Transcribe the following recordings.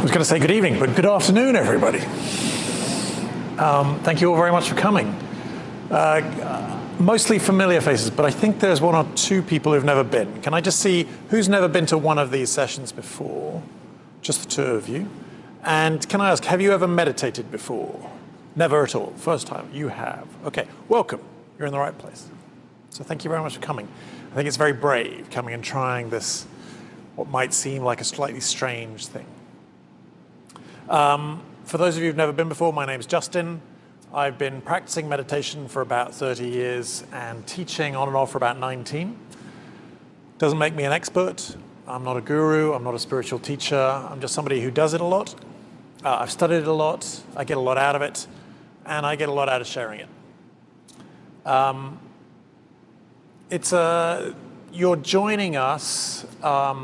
I was going to say good evening, but good afternoon, everybody. Thank you all very much for coming. Mostly familiar faces, but I think there's one or two people who've never been. Can I just see who's never been to one of these sessions before? Just the two of you. And can I ask, have you ever meditated before? Never at all. First time. You have. Okay. Welcome. You're in the right place. So thank you very much for coming. I think it's very brave coming and trying this, what might seem like a slightly strange thing. For those of you who've never been before, my name's Justin. I've been practicing meditation for about 30 years and teaching on and off for about 19. Doesn't make me an expert. I'm not a guru. I'm not a spiritual teacher. I'm just somebody who does it a lot. I've studied it a lot. I get a lot out of it. And I get a lot out of sharing it. You're joining us.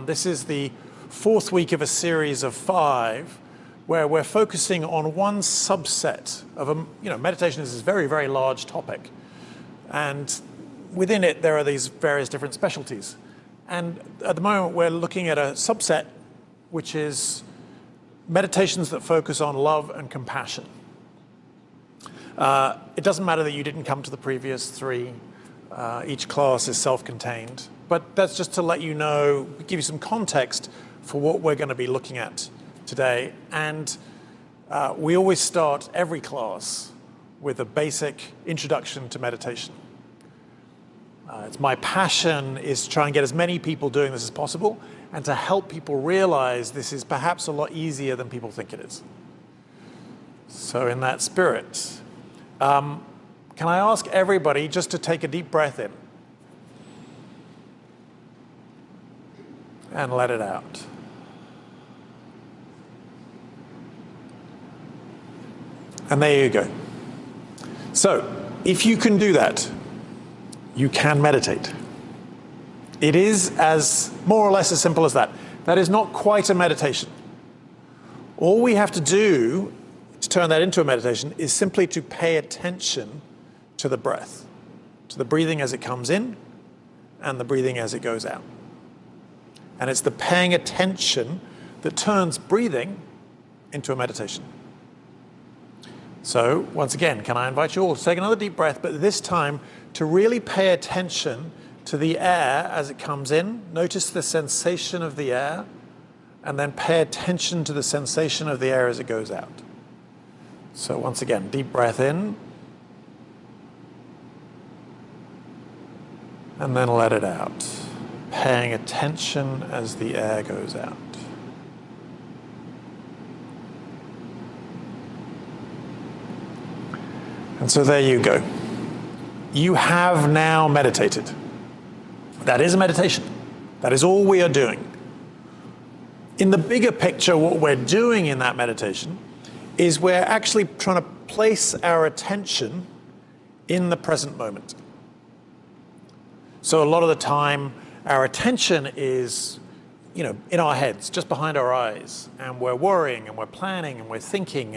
This is the fourth week of a series of 5 where we're focusing on one subset of meditation is this very, very large topic. And within it, there are these various different specialties. And at the moment, we're looking at a subset, which is meditations that focus on love and compassion. It doesn't matter that you didn't come to the previous 3. Each class is self-contained. But that's just to let you know, give you some context for what we're going to be looking at today. And we always start every class with a basic introduction to meditation. It's my passion is to try and get as many people doing this as possible and to help people realize this is perhaps a lot easier than people think it is. So in that spirit, can I ask everybody just to take a deep breath in and let it out? And there you go. So, if you can do that, you can meditate. It is as more or less as simple as that. That is not quite a meditation. All we have to do to turn that into a meditation is simply to pay attention to the breath, to the breathing as it comes in and the breathing as it goes out. And it's the paying attention that turns breathing into a meditation. So, once again, can I invite you all to take another deep breath, but this time to really pay attention to the air as it comes in. Notice the sensation of the air, and then pay attention to the sensation of the air as it goes out. So once again, deep breath in, and then let it out, paying attention as the air goes out. And so there you go. You have now meditated. That is a meditation. That is all we are doing. In the bigger picture, what we're doing in that meditation is we're actually trying to place our attention in the present moment. So a lot of the time, our attention is, in our heads, just behind our eyes, and we're worrying, and we're planning, and we're thinking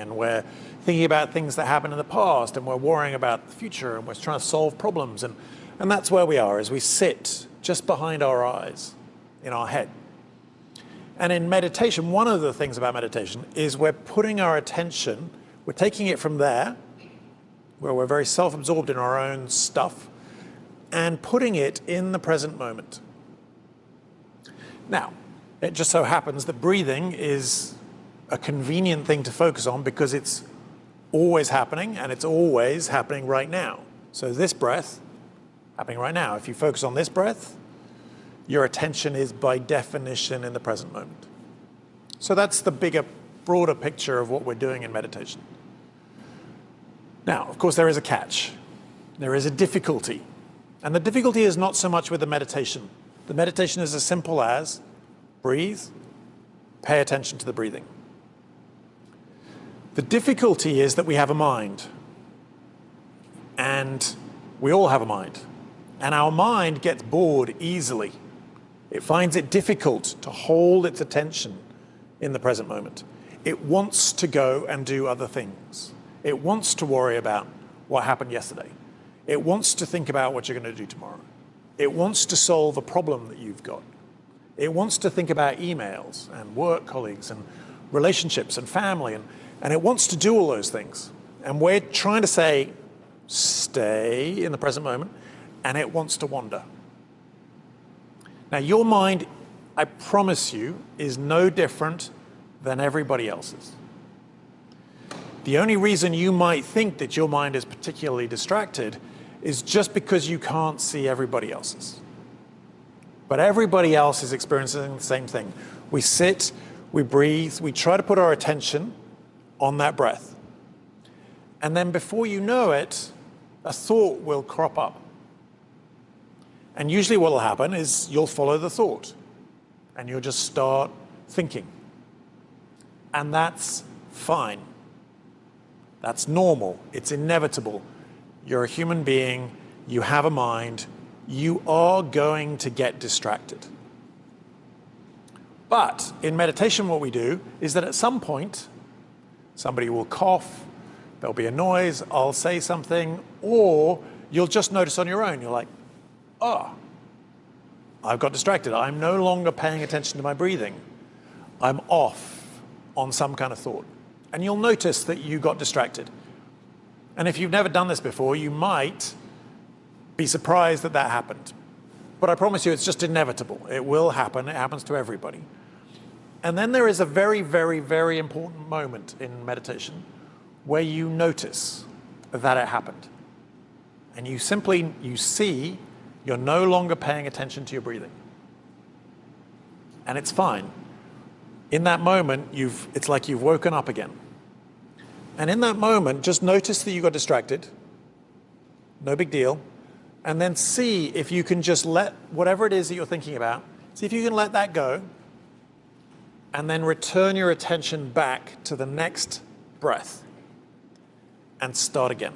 about things that happened in the past, and we're worrying about the future, and we're trying to solve problems, and that's where we are, as we sit just behind our eyes, in our head. And in meditation, one of the things about meditation is we're putting our attention, we're taking it from there, where we're very self-absorbed in our own stuff, and putting it in the present moment. Now, it just so happens that breathing is a convenient thing to focus on because it's always happening, and it's always happening right now. So this breath, happening right now. If you focus on this breath, your attention is by definition in the present moment. So that's the bigger, broader picture of what we're doing in meditation. Now, of course, there is a catch. There is a difficulty. And the difficulty is not so much with the meditation. The meditation is as simple as breathe, pay attention to the breathing. The difficulty is that we have a mind. And we all have a mind. And our mind gets bored easily. It finds it difficult to hold its attention in the present moment. It wants to go and do other things. It wants to worry about what happened yesterday. It wants to think about what you're going to do tomorrow. It wants to solve a problem that you've got. It wants to think about emails and work colleagues and relationships and family, and it wants to do all those things. And we're trying to say, stay in the present moment, and it wants to wander. Now, your mind, I promise you, is no different than everybody else's. The only reason you might think that your mind is particularly distracted is just because you can't see everybody else's. But everybody else is experiencing the same thing. We sit, we breathe, we try to put our attention on that breath. And then before you know it, a thought will crop up. And usually what will happen is you'll follow the thought and you'll just start thinking. And that's fine. That's normal. It's inevitable. You're a human being. You have a mind. You are going to get distracted. But in meditation, what we do is that at some point, somebody will cough, there'll be a noise, I'll say something, or you'll just notice on your own. You're like, oh, I've got distracted. I'm no longer paying attention to my breathing. I'm off on some kind of thought. And you'll notice that you got distracted. And if you've never done this before, you might be surprised that that happened. But I promise you, it's just inevitable. It will happen. It happens to everybody. And then there is a very, very, very important moment in meditation where you notice that it happened. And you see you're no longer paying attention to your breathing. And it's fine. In that moment, it's like you've woken up again. And in that moment, just notice that you got distracted. No big deal. And then see if you can just let whatever it is that you're thinking about, see if you can let that go. And then return your attention back to the next breath. And start again.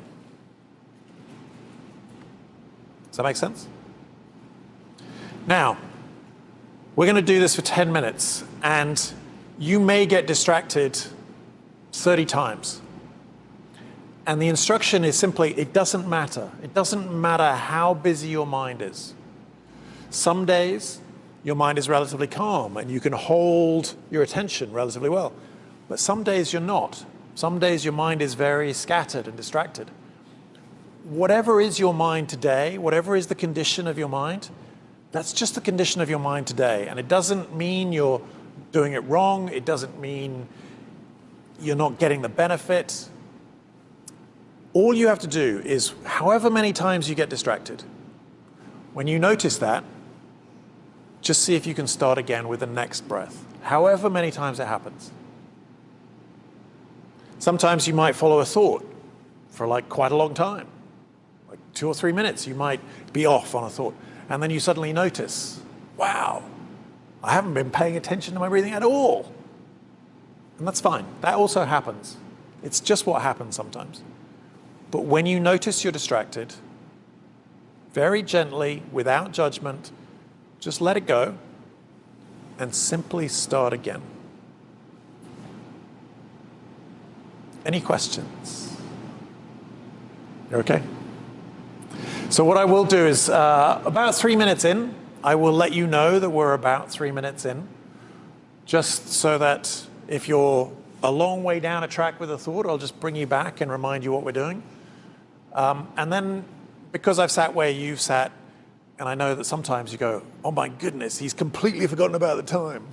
Does that make sense? Now, we're going to do this for 10 minutes, and you may get distracted 30 times. And the instruction is simply, it doesn't matter. It doesn't matter how busy your mind is. Some days, your mind is relatively calm, and you can hold your attention relatively well. But some days you're not. Some days your mind is very scattered and distracted. Whatever is your mind today, whatever is the condition of your mind, that's just the condition of your mind today. And it doesn't mean you're doing it wrong. It doesn't mean you're not getting the benefit. All you have to do is, however many times you get distracted, when you notice that, just see if you can start again with the next breath, however many times it happens. Sometimes you might follow a thought for like quite a long time. Like 2 or 3 minutes, you might be off on a thought. And then you suddenly notice, wow, I haven't been paying attention to my breathing at all. And that's fine. That also happens. It's just what happens sometimes. But when you notice you're distracted, very gently, without judgment, just let it go and simply start again. Any questions? You're okay? So what I will do is, about 3 minutes in, I will let you know that we're about 3 minutes in, just so that if you're a long way down a track with a thought, I'll just bring you back and remind you what we're doing. And then, because I've sat where you've sat, and I know that sometimes you go, oh my goodness, he's completely forgotten about the time.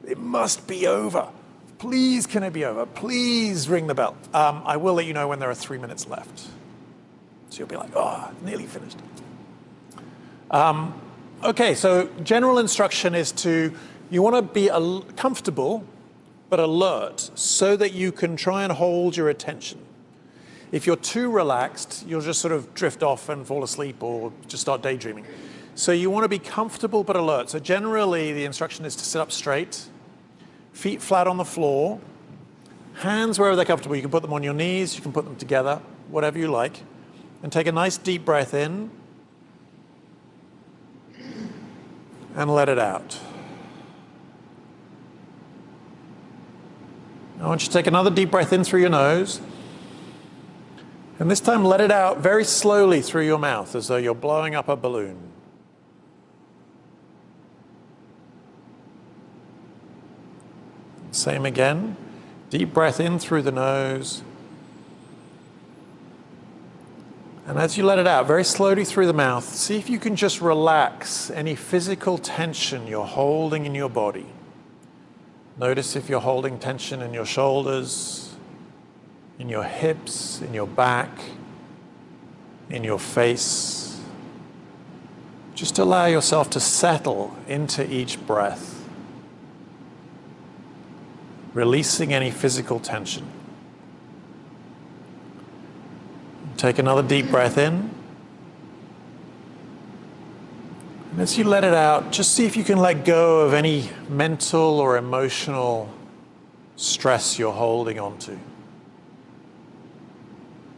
It must be over. Please, can it be over? Please ring the bell. I will let you know when there are 3 minutes left. So you'll be like, oh, nearly finished. Okay, so general instruction is you want to be comfortable but alert so that you can try and hold your attention. If you're too relaxed, you'll just sort of drift off and fall asleep or just start daydreaming. So you want to be comfortable but alert. So generally, the instruction is to sit up straight, feet flat on the floor, hands wherever they're comfortable. You can put them on your knees, you can put them together, whatever you like. And take a nice deep breath in and let it out. I want you to take another deep breath in through your nose. And this time let it out very slowly through your mouth, as though you're blowing up a balloon. Same again. Deep breath in through the nose. And as you let it out, very slowly through the mouth, see if you can just relax any physical tension you're holding in your body. Notice if you're holding tension in your shoulders, in your hips, in your back, in your face. Just allow yourself to settle into each breath, releasing any physical tension. Take another deep breath in. And as you let it out, just see if you can let go of any mental or emotional stress you're holding onto.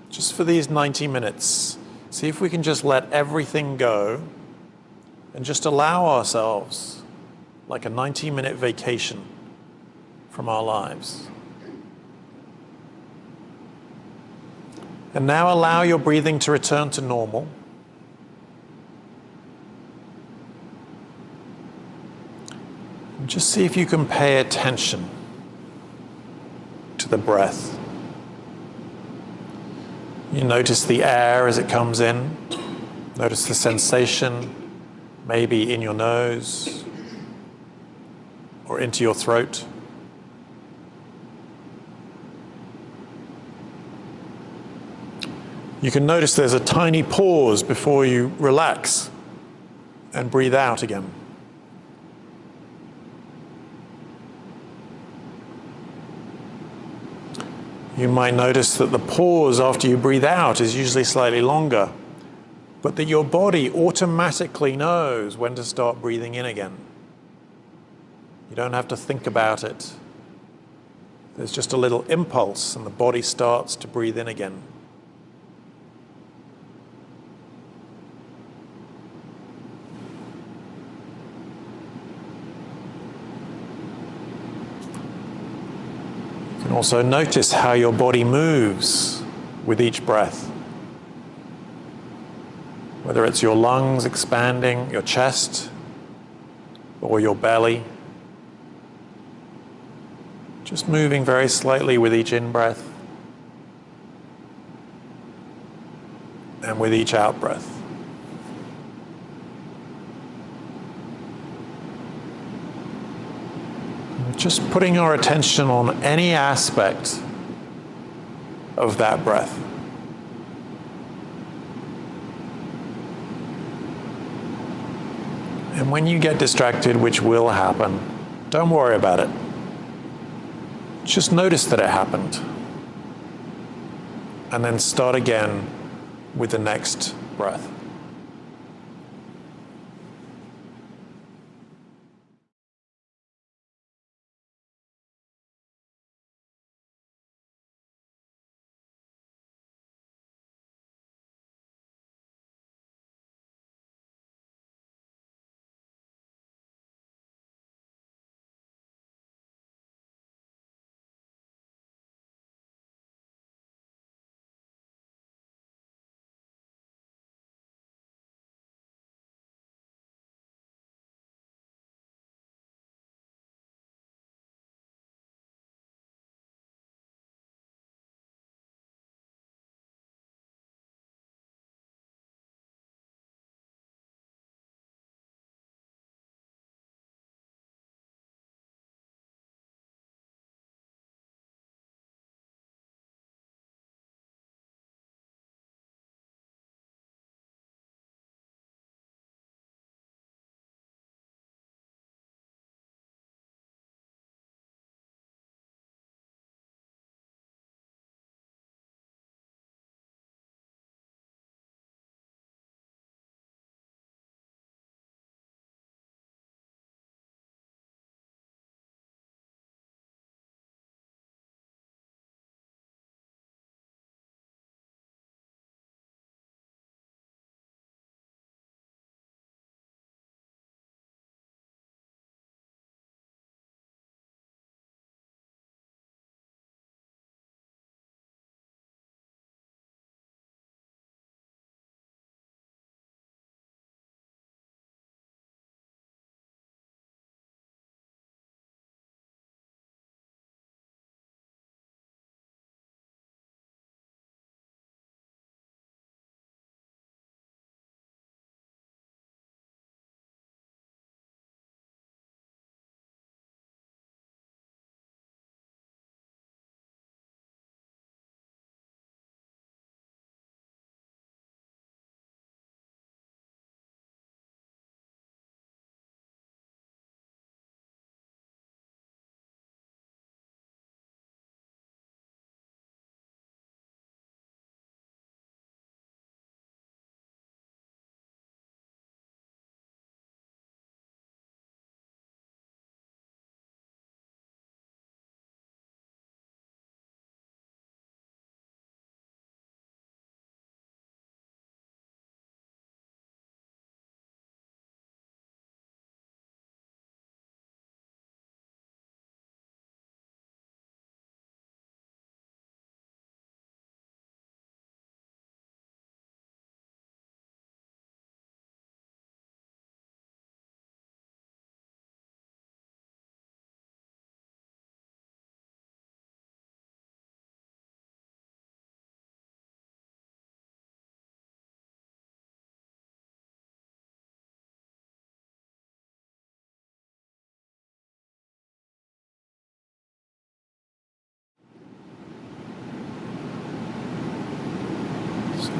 Just for these 90 minutes, see if we can just let everything go and just allow ourselves like a 90-minute vacation from our lives. And now allow your breathing to return to normal. And just see if you can pay attention to the breath. You notice the air as it comes in. Notice the sensation, maybe in your nose or into your throat. You can notice there's a tiny pause before you relax and breathe out again. You might notice that the pause after you breathe out is usually slightly longer, but that your body automatically knows when to start breathing in again. You don't have to think about it. There's just a little impulse and the body starts to breathe in again. You can also notice how your body moves with each breath. Whether it's your lungs expanding, your chest, or your belly. Just moving very slightly with each in-breath and with each out-breath. Just putting our attention on any aspect of that breath. And when you get distracted, which will happen, don't worry about it. Just notice that it happened. And then start again with the next breath.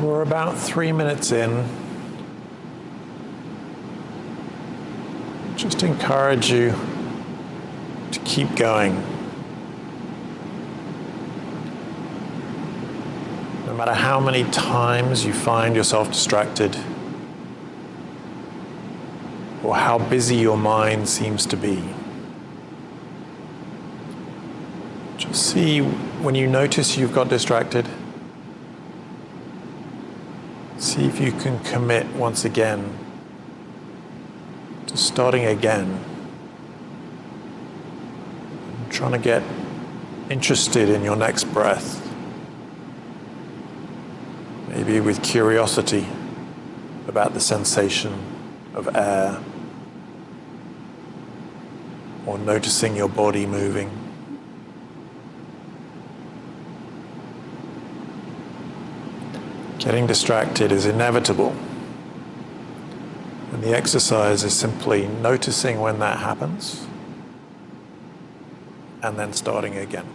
We're about 3 minutes in. Just encourage you to keep going. No matter how many times you find yourself distracted, or how busy your mind seems to be. Just see when you notice you've got distracted, see if you can commit once again to starting again. Trying to get interested in your next breath. Maybe with curiosity about the sensation of air, or noticing your body moving. Getting distracted is inevitable, and the exercise is simply noticing when that happens and then starting again.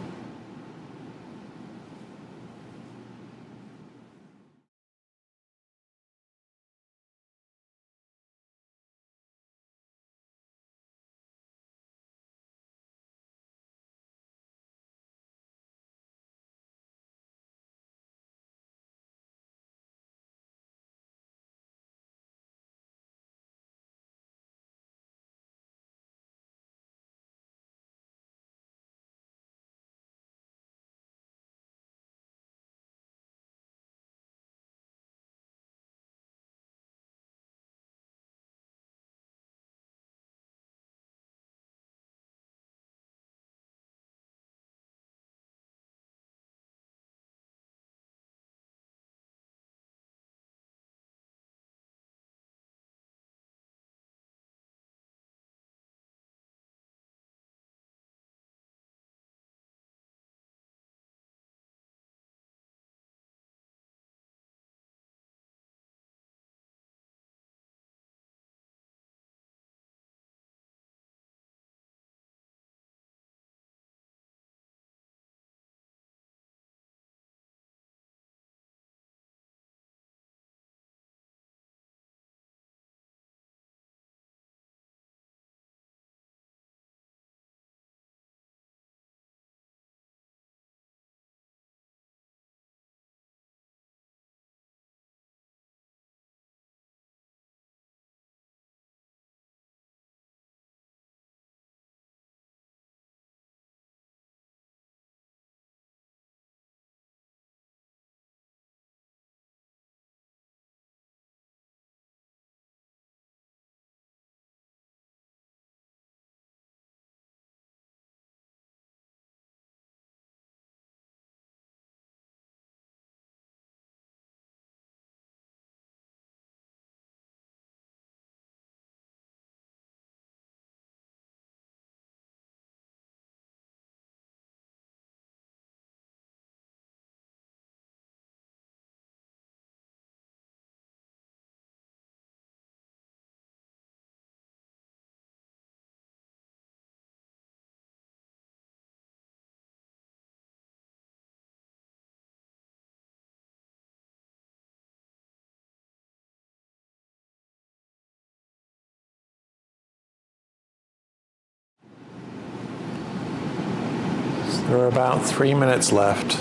There are about 3 minutes left.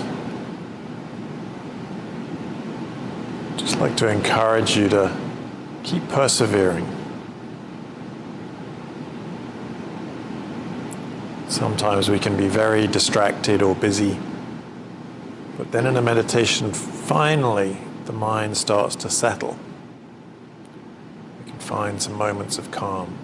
Just like to encourage you to keep persevering. Sometimes we can be very distracted or busy, but then in a meditation, finally the mind starts to settle. We can find some moments of calm.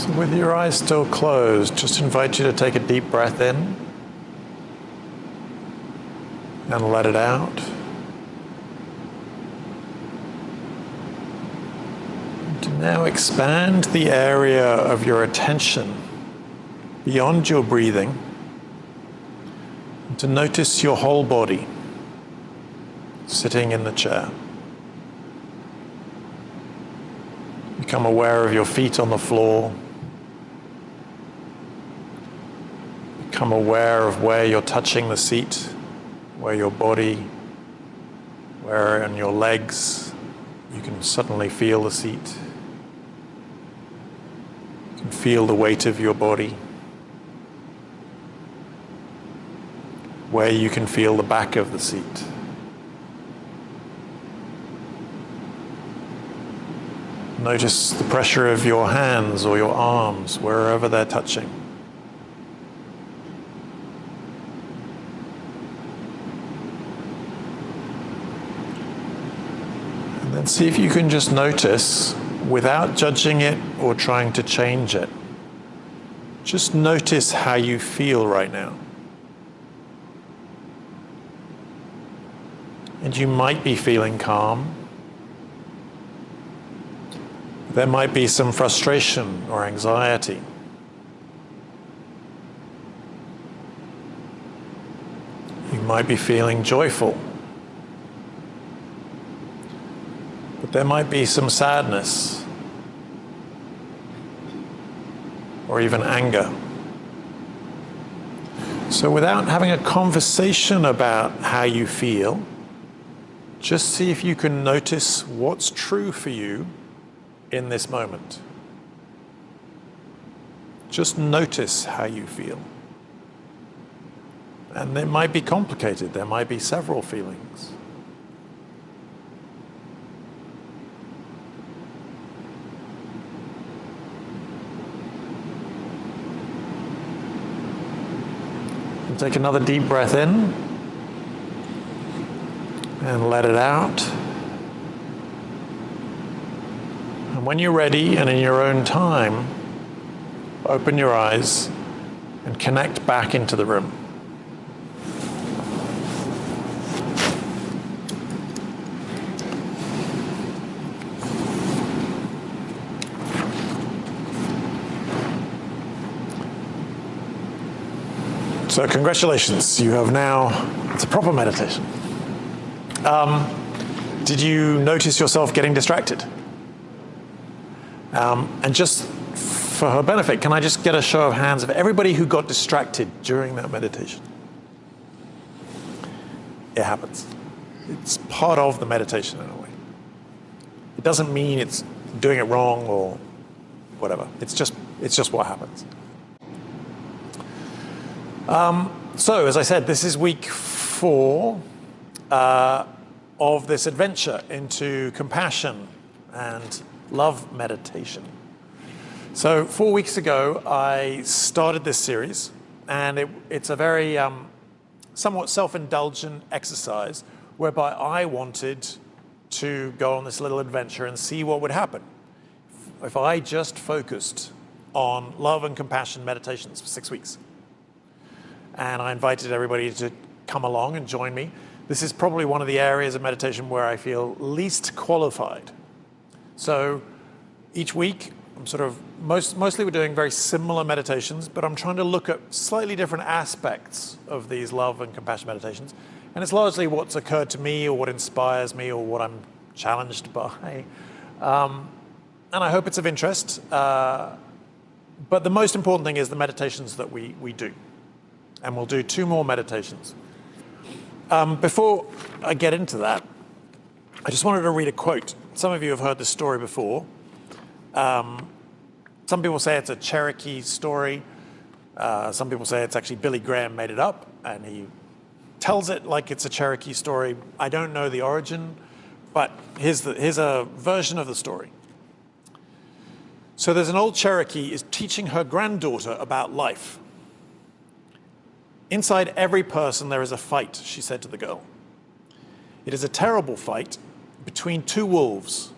So with your eyes still closed, just invite you to take a deep breath in and let it out. To now expand the area of your attention beyond your breathing, and to notice your whole body sitting in the chair. Become aware of your feet on the floor. Become aware of where you're touching the seat, where your body, where in your legs you can suddenly feel the seat. You can feel the weight of your body. Where you can feel the back of the seat. Notice the pressure of your hands or your arms, wherever they're touching. And then see if you can just notice, without judging it or trying to change it, just notice how you feel right now. And you might be feeling calm. There might be some frustration or anxiety. You might be feeling joyful. But there might be some sadness or even anger. So without having a conversation about how you feel, just see if you can notice what's true for you in this moment. Just notice how you feel. And it might be complicated. There might be several feelings. And take another deep breath in and let it out. And when you're ready and in your own time, open your eyes and connect back into the room. So congratulations, you have now, it's a proper meditation. Did you notice yourself getting distracted? And just for her benefit, can I just get a show of hands of everybody who got distracted during that meditation? It happens. It's part of the meditation in a way. It doesn't mean it's doing it wrong or whatever. It's just what happens. So, as I said, this is week 4 of this adventure into compassion and love meditation. So 4 weeks ago, I started this series, and it's a very somewhat self-indulgent exercise whereby I wanted to go on this little adventure and see what would happen if I just focused on love and compassion meditations for 6 weeks. And I invited everybody to come along and join me. This is probably one of the areas of meditation where I feel least qualified. So each week, I'm sort of, mostly we're doing very similar meditations, but I'm trying to look at slightly different aspects of these love and compassion meditations. And it's largely what's occurred to me or what inspires me or what I'm challenged by. And I hope it's of interest. But the most important thing is the meditations that we do. And we'll do 2 more meditations. Before I get into that, I just wanted to read a quote. Some of you have heard this story before. Some people say it's a Cherokee story. Some people say it's actually Billy Graham made it up, and he tells it like it's a Cherokee story. I don't know the origin, but here's a version of the story. So there's an old Cherokee is teaching her granddaughter about life. "Inside every person there is a fight," she said to the girl. "It is a terrible fight between 2 wolves.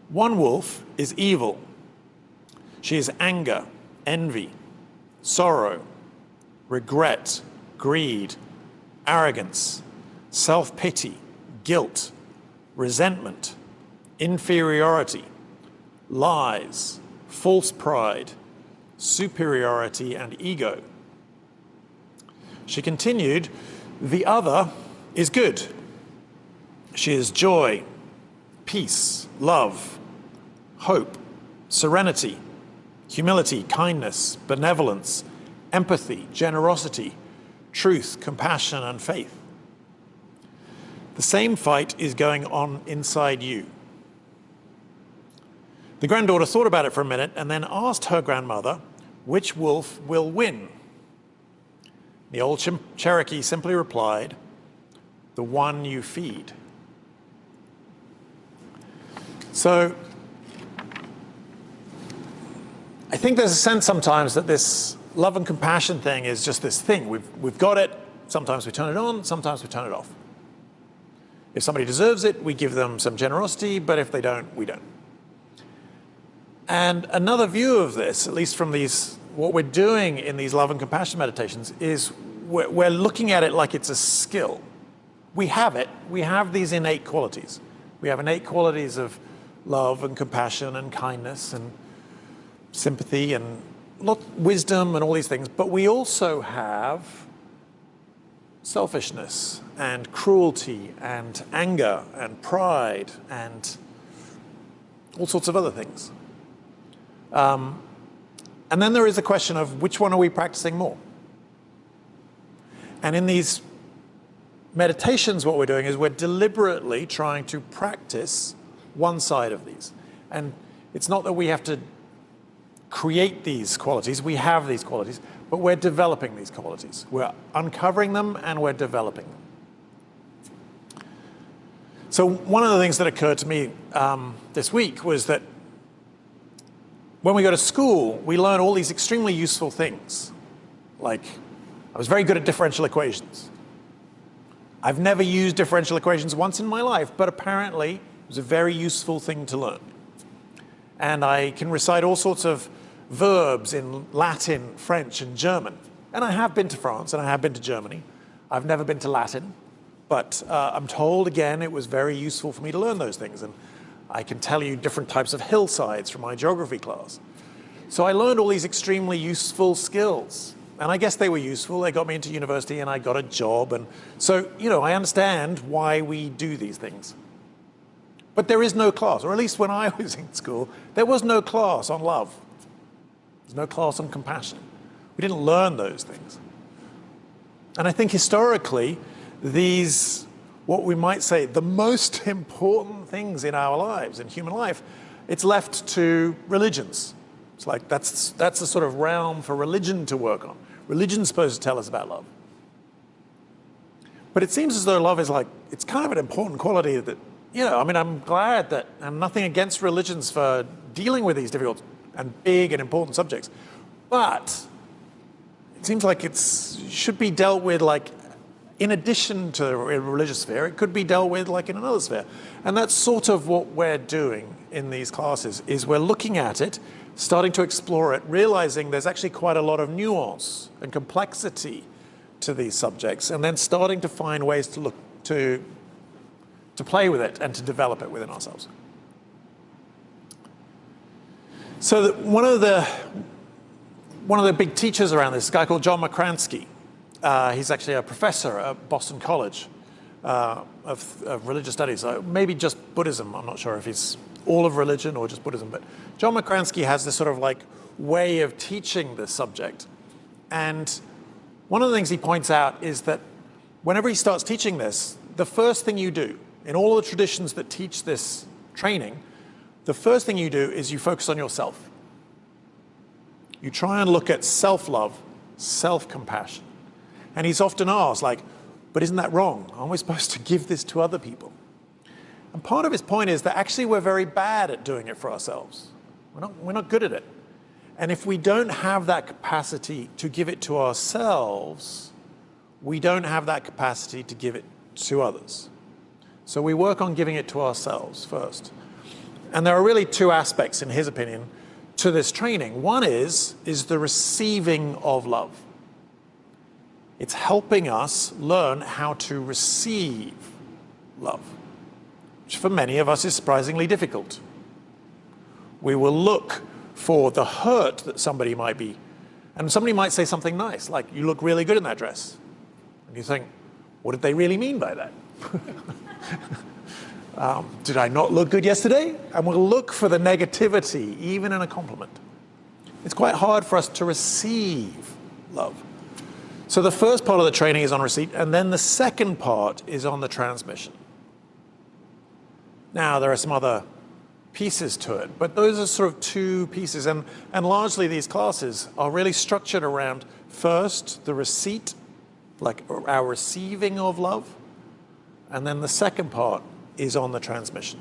One wolf is evil. She is anger, envy, sorrow, regret, greed, arrogance, self-pity, guilt, resentment, inferiority, lies, false pride, superiority, and ego. She continued, the other is good. She is joy, peace, love, hope, serenity, humility, kindness, benevolence, empathy, generosity, truth, compassion, and faith. The same fight is going on inside you. The granddaughter thought about it for a minute and then asked her grandmother, which wolf will win? The old Cherokee simply replied, the one you feed. So I think there's a sense sometimes that this love and compassion thing is just this thing. We've got it. Sometimes we turn it on, sometimes we turn it off. If somebody deserves it, we give them some generosity, but if they don't, we don't. And another view of this, at least from what we're doing in these love and compassion meditations, is we're looking at it like it's a skill. We have it. We have these innate qualities. We have innate qualities of love and compassion and kindness and sympathy and wisdom and all these things. But we also have selfishness and cruelty and anger and pride and all sorts of other things. And then there is a question of which one are we practicing more? And in these meditations, what we're doing is we're deliberately trying to practice one side of these. And it's not that we have to create these qualities, we have these qualities, but we're developing these qualities. We're uncovering them and we're developing them. So one of the things that occurred to me this week was that when we go to school, we learn all these extremely useful things. Like, I was very good at differential equations. I've never used differential equations once in my life, but apparently it was a very useful thing to learn. And I can recite all sorts of verbs in Latin, French, and German. And I have been to France and I have been to Germany. I've never been to Latin, but I'm told again it was very useful for me to learn those things. And I can tell you different types of hillsides from my geography class. So I learned all these extremely useful skills. And I guess they were useful. They got me into university and I got a job. And so, I understand why we do these things. But there is no class, or at least when I was in school, there was no class on love. There's no class on compassion. We didn't learn those things. And I think historically, these, what we might say, the most important things in our lives, in human life, it's left to religions. It's like that's the sort of realm for religion to work on. Religion's supposed to tell us about love. But it seems as though love is it's kind of an important quality that, I'm glad that, and nothing against religions for dealing with these difficult and big and important subjects. But it seems like it should be dealt with in addition to the religious sphere, it could be dealt with in another sphere. And that's sort of what we're doing in these classes, is we're looking at it, starting to explore it, realizing there's actually quite a lot of nuance and complexity to these subjects, and then starting to find ways to play with it and to develop it within ourselves. So one of the big teachers around this, a guy called John McCransky, he's actually a professor at Boston College of religious studies, maybe just Buddhism. I'm not sure if he's all of religion or just Buddhism, but John McCransky has this sort of way of teaching this subject. And one of the things he points out is that whenever he starts teaching this, the first thing you do, in all the traditions that teach this training, the first thing you do is you focus on yourself. You try and look at self-love, self-compassion. And he's often asked, but isn't that wrong? Aren't we supposed to give this to other people? And part of his point is that actually we're very bad at doing it for ourselves. We're not good at it. And if we don't have that capacity to give it to ourselves, we don't have that capacity to give it to others. So we work on giving it to ourselves first. And there are really two aspects, in his opinion, to this training. One is the receiving of love. It's helping us learn how to receive love, which for many of us is surprisingly difficult. We will look for the hurt that somebody might be, and somebody might say something nice, like, "You look really good in that dress." And you think, what did they really mean by that? Did I not look good yesterday? And we'll look for the negativity, even in a compliment. It's quite hard for us to receive love. So the first part of the training is on receipt, and then the second part is on the transmission. Now, there are some other pieces to it, but those are sort of two pieces, and largely these classes are really structured around, first, the receipt, like our receiving of love, and then the second part is on the transmission.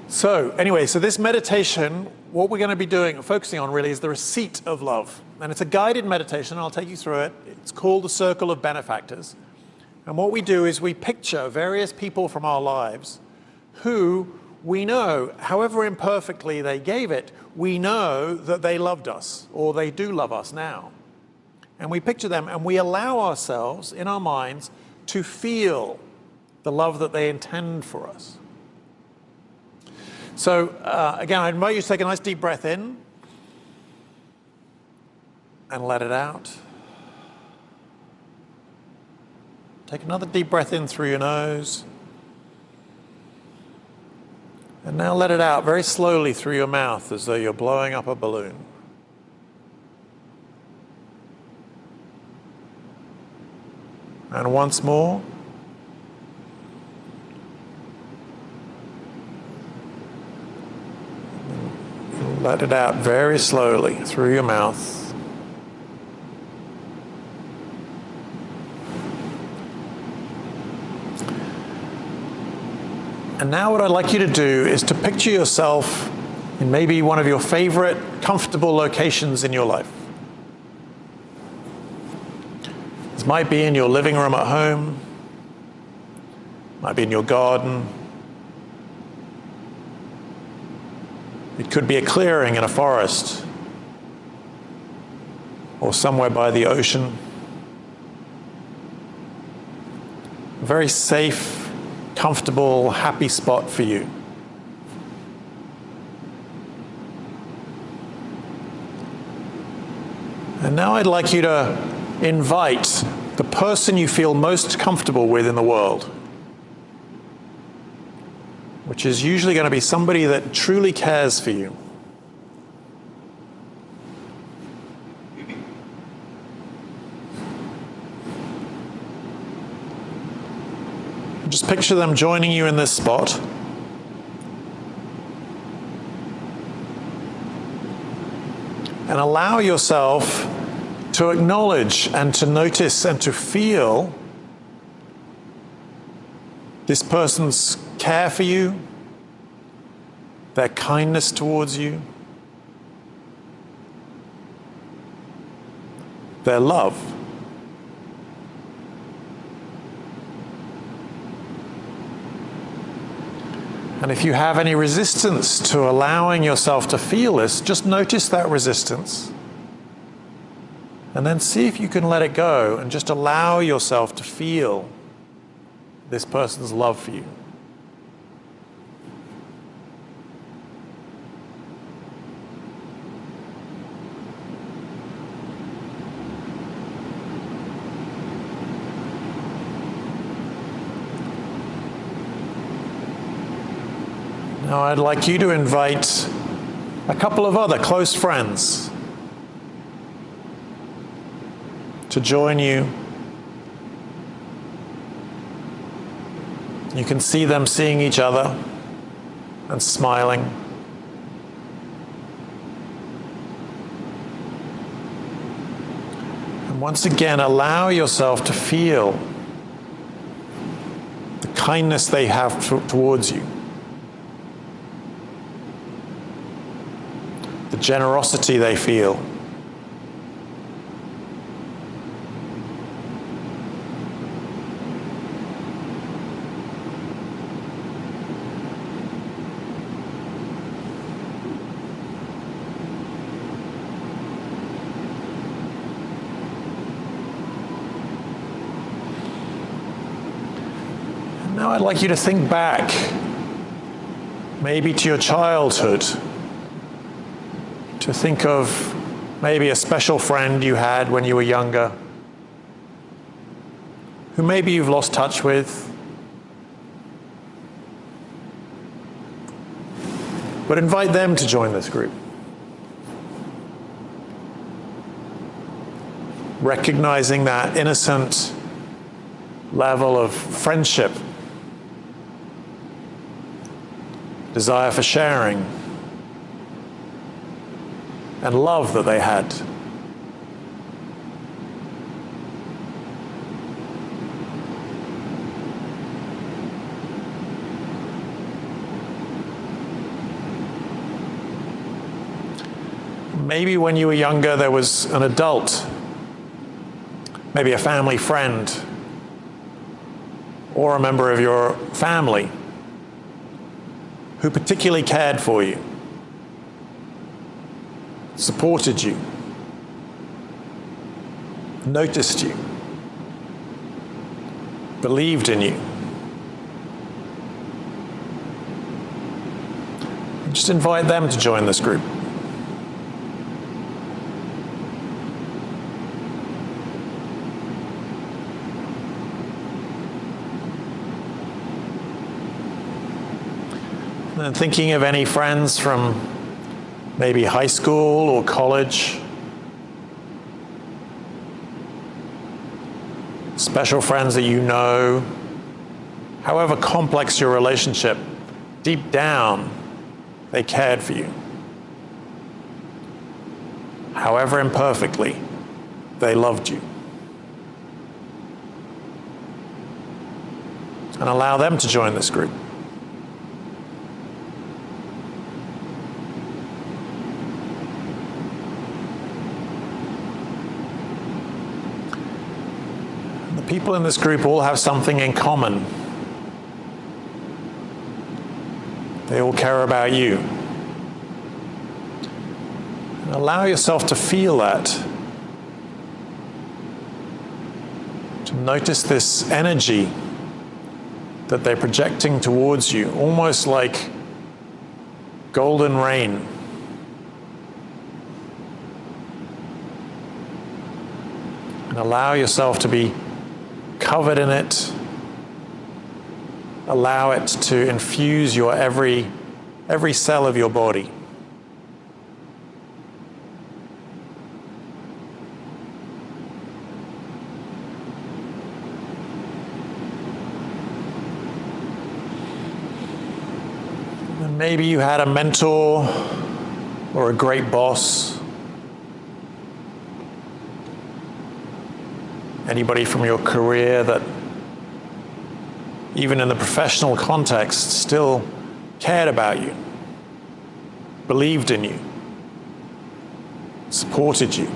So anyway, so this meditation, what we're going to be doing, focusing on really, is the receipt of love. And it's a guided meditation. I'll take you through it. It's called the Circle of Benefactors. And what we do is we picture various people from our lives who we know, however imperfectly they gave it, we know that they loved us, or they do love us now. And we picture them, and we allow ourselves, in our minds, to feel the love that they intend for us. So, again, I invite you to take a nice deep breath in and let it out. Take another deep breath in through your nose. And now let it out very slowly through your mouth, as though you're blowing up a balloon. And once more. Let it out very slowly through your mouth. And now what I'd like you to do is to picture yourself in maybe one of your favorite, comfortable locations in your life. This might be in your living room at home, might be in your garden. It could be a clearing in a forest, or somewhere by the ocean. A very safe, comfortable, happy spot for you. And now I'd like you to invite the person you feel most comfortable with in the world, which is usually going to be somebody that truly cares for you. Just picture them joining you in this spot. And allow yourself to acknowledge and to notice and to feel this person's care for you, their kindness towards you, their love. And if you have any resistance to allowing yourself to feel this, just notice that resistance. And then see if you can let it go and just allow yourself to feel this person's love for you. Now I'd like you to invite a couple of other close friends to join you. You can see them seeing each other and smiling. And once again, allow yourself to feel the kindness they have towards you, the generosity they feel. Now I'd like you to think back, maybe to your childhood, to think of maybe a special friend you had when you were younger, who maybe you've lost touch with. But invite them to join this group. Recognizing that innocent level of friendship, desire for sharing, and love that they had. Maybe when you were younger there was an adult, maybe a family friend, or a member of your family who particularly cared for you, supported you, noticed you, believed in you. Just invite them to join this group. And thinking of any friends from maybe high school or college, special friends that you know, however complex your relationship, deep down, they cared for you. However imperfectly, they loved you. And allow them to join this group. People in this group all have something in common. They all care about you. And allow yourself to feel that. To notice this energy that they're projecting towards you, almost like golden rain. And allow yourself to be covered in it. Allow it to infuse your every cell of your body. And maybe you had a mentor or a great boss. Anybody from your career that, even in the professional context, still cared about you, believed in you, supported you.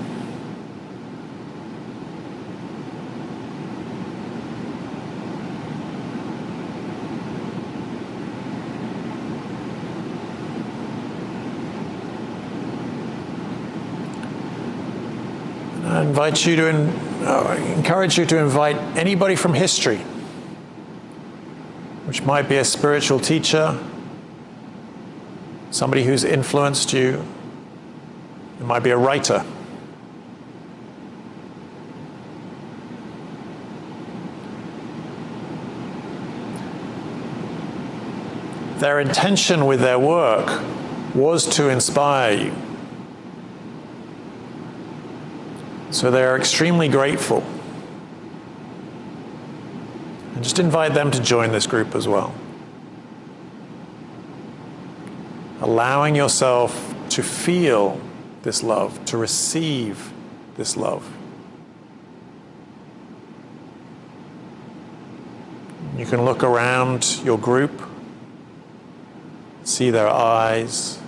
I invite you to encourage you to invite anybody from history, which might be a spiritual teacher, somebody who's influenced you. It might be a writer. Their intention with their work was to inspire you. So they're extremely grateful. And just invite them to join this group as well. Allowing yourself to feel this love, to receive this love. You can look around your group, see their eyes.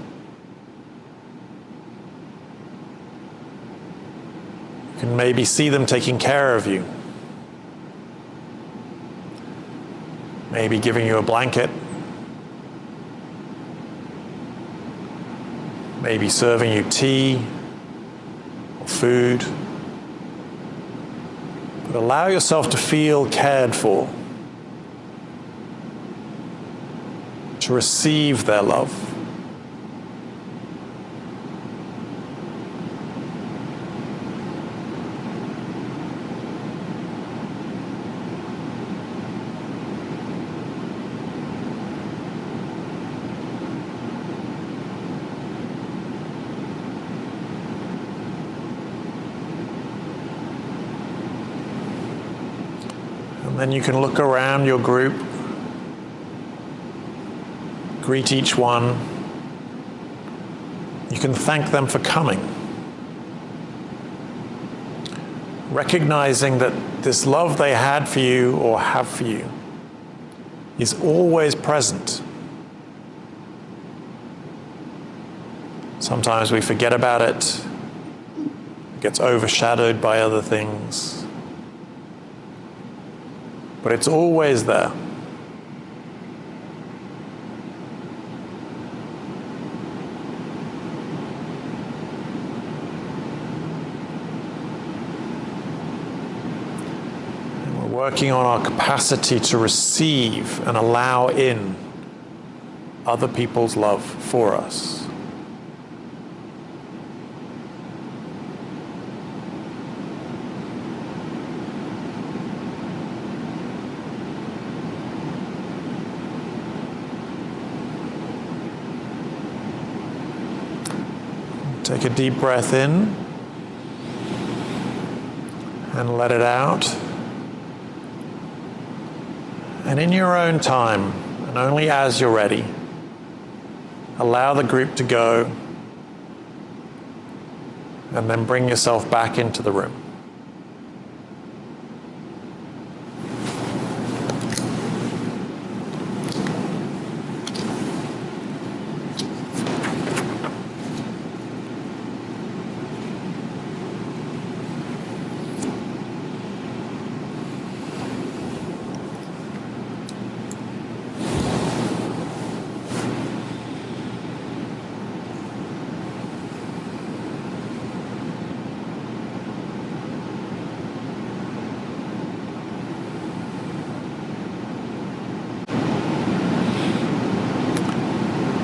You can maybe see them taking care of you. Maybe giving you a blanket. Maybe serving you tea or food. But allow yourself to feel cared for. to receive their love. And then you can look around your group, greet each one. You can thank them for coming, recognizing that this love they had for you or have for you is always present. Sometimes we forget about it. It gets overshadowed by other things. But it's always there. And we're working on our capacity to receive and allow in other people's love for us. Take a deep breath in and let it out. And in your own time, and only as you're ready, allow the group to go and then bring yourself back into the room.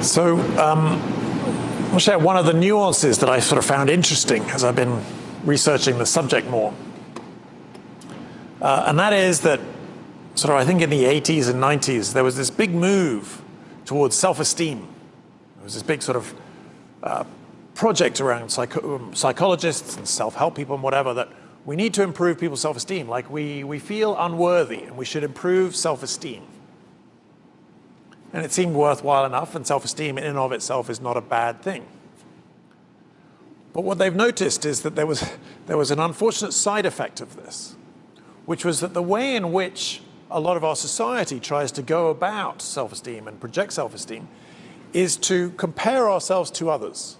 So I'll share one of the nuances that I sort of found interesting as I've been researching the subject more. And that is that sort of I think in the 80s and 90s, there was this big move towards self-esteem. There was this big sort of project around psychologists and self-help people and whatever, that we need to improve people's self-esteem. Like we feel unworthy and we should improve self-esteem. And it seemed worthwhile enough, and self-esteem in and of itself is not a bad thing. But what they've noticed is that there was an unfortunate side effect of this, which was that the way in which a lot of our society tries to go about self-esteem and project self-esteem is to compare ourselves to others.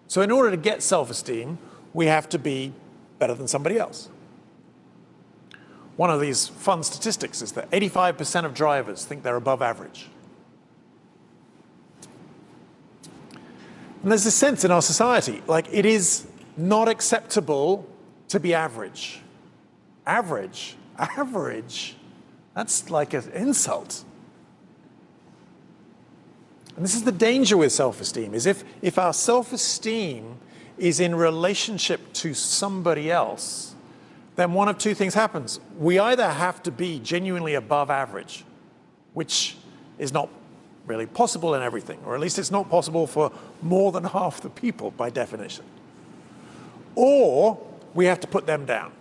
So in order to get self-esteem, we have to be better than somebody else. One of these fun statistics is that 85% of drivers think they're above average. And there's this sense in our society, like it is not acceptable to be average. Average? Average? That's like an insult. And this is the danger with self-esteem, is if our self-esteem is in relationship to somebody else, then one of two things happens. We either have to be genuinely above average, which is not really possible in everything, or at least it's not possible for more than half the people by definition. Or we have to put them down.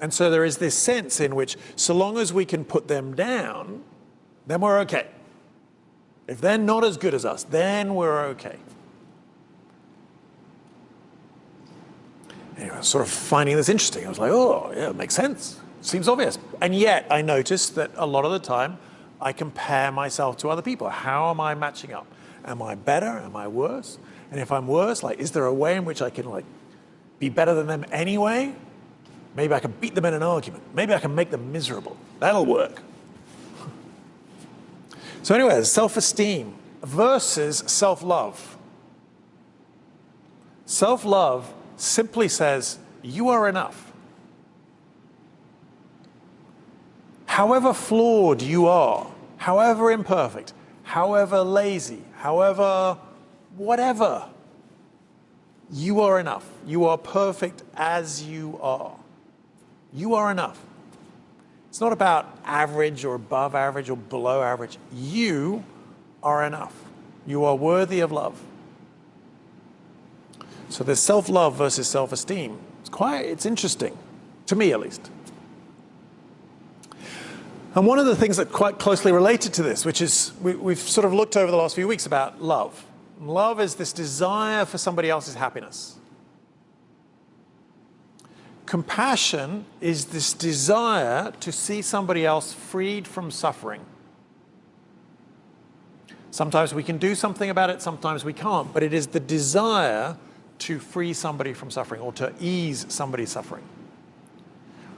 And so there is this sense in which so long as we can put them down, then we're okay. If they're not as good as us, then we're okay. Anyway, I was sort of finding this interesting. I was like, oh, yeah, it makes sense. Seems obvious. And yet I noticed that a lot of the time I compare myself to other people. How am I matching up? Am I better? Am I worse? And if I'm worse, like, is there a way in which I can like be better than them anyway? Maybe I can beat them in an argument. Maybe I can make them miserable. That'll work. So anyway, self-esteem versus self-love. Self-love simply says, you are enough. However flawed you are, however imperfect, however lazy, however whatever, you are enough. You are perfect as you are. You are enough. It's not about average or above average or below average. You are enough. You are worthy of love. So there's self-love versus self-esteem. It's interesting, to me at least. And one of the things that quite closely related to this, which is we've sort of looked over the last few weeks about love. Love is this desire for somebody else's happiness. Compassion is this desire to see somebody else freed from suffering. Sometimes we can do something about it, sometimes we can't, but it is the desire to free somebody from suffering or to ease somebody's suffering.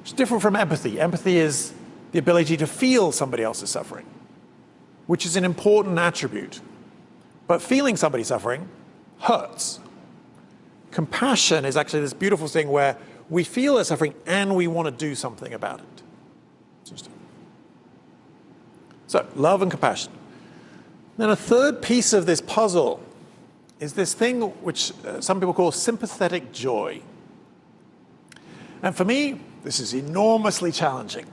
It's different from empathy. Empathy is the ability to feel somebody else's suffering, which is an important attribute. But feeling somebody suffering hurts. Compassion is actually this beautiful thing where we feel their suffering and we want to do something about it. So, love and compassion. Then a third piece of this puzzle is this thing which some people call sympathetic joy. And for me, this is enormously challenging.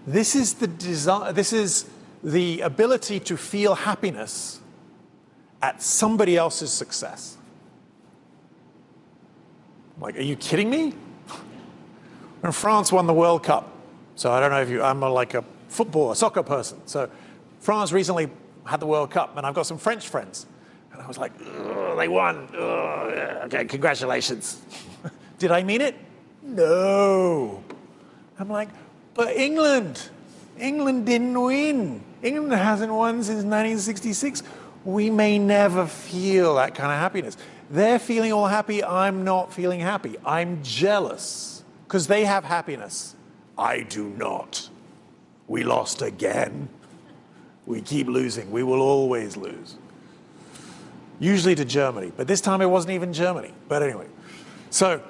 This is the ability to feel happiness at somebody else's success. Like, are you kidding me? When France won the World Cup, so I don't know if I'm like a soccer person. So France recently had the World Cup, and I've got some French friends. And I was like, they won. Okay, congratulations. Did I mean it? No. I'm like, but England didn't win. England hasn't won since 1966. We may never feel that kind of happiness. They're feeling all happy. I'm not feeling happy. I'm jealous because they have happiness. I do not. We lost again. We keep losing. We will always lose. Usually to Germany, but this time it wasn't even Germany. But anyway, so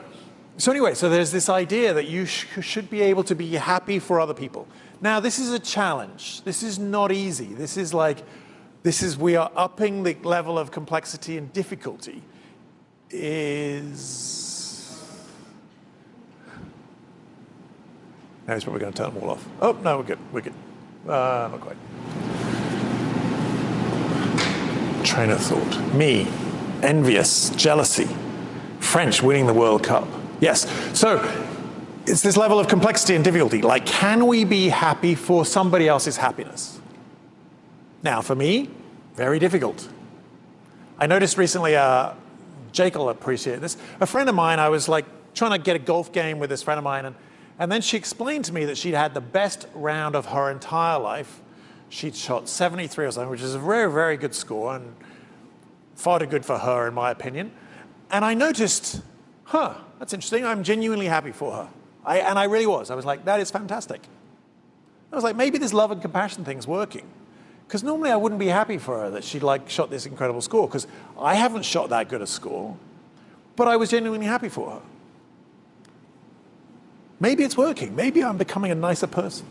there's this idea that you should be able to be happy for other people. Now, this is a challenge. This is not easy. We are upping the level of complexity and difficulty. Now he's probably going to turn them all off. Oh, no, we're good. Not quite. Train of thought. Me, envious, jealousy. French winning the World Cup. Yes. So it's this level of complexity and difficulty. Like, can we be happy for somebody else's happiness? Now, for me, very difficult. I noticed recently, Jake will appreciate this. A friend of mine, I was like trying to get a golf game with this friend of mine, and then she explained to me that she'd had the best round of her entire life. She'd shot 73 or something, which is a very, very good score, and far too good for her, in my opinion. And I noticed, that's interesting. I'm genuinely happy for her. And I really was. I was like, that is fantastic. I was like, maybe this love and compassion thing's working. Because normally I wouldn't be happy for her that she'd shot this incredible score, because I haven't shot that good a score, but I was genuinely happy for her. Maybe it's working. Maybe I'm becoming a nicer person.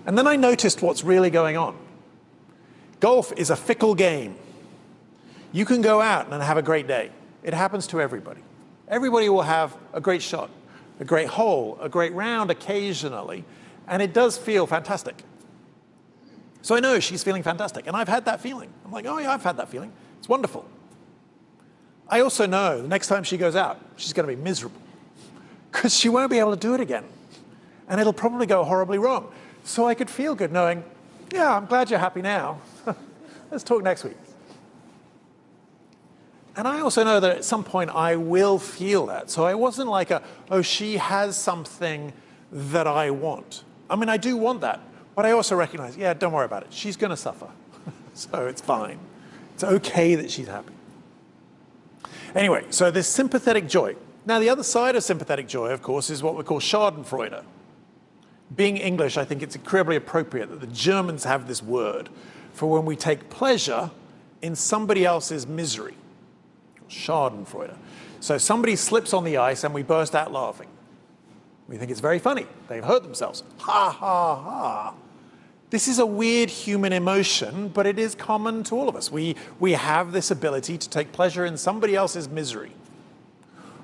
And then I noticed what's really going on. Golf is a fickle game. You can go out and have a great day. It happens to everybody. Everybody will have a great shot, a great hole, a great round occasionally, and it does feel fantastic. So I know she's feeling fantastic, and I've had that feeling. I'm like, oh yeah, I've had that feeling. It's wonderful. I also know the next time she goes out, she's going to be miserable because she won't be able to do it again, and it'll probably go horribly wrong. So I could feel good knowing, yeah, I'm glad you're happy now. Let's talk next week. And I also know that at some point I will feel that. So I wasn't like she has something that I want. I mean, I do want that. But I also recognize, yeah, don't worry about it. She's going to suffer. So it's fine. It's okay that she's happy. Anyway, so this sympathetic joy. Now, the other side of sympathetic joy, of course, is what we call Schadenfreude. Being English, I think it's incredibly appropriate that the Germans have this word for when we take pleasure in somebody else's misery. Schadenfreude. So somebody slips on the ice and we burst out laughing. We think it's very funny. They've hurt themselves. Ha, ha, ha. This is a weird human emotion, but it is common to all of us. We have this ability to take pleasure in somebody else's misery.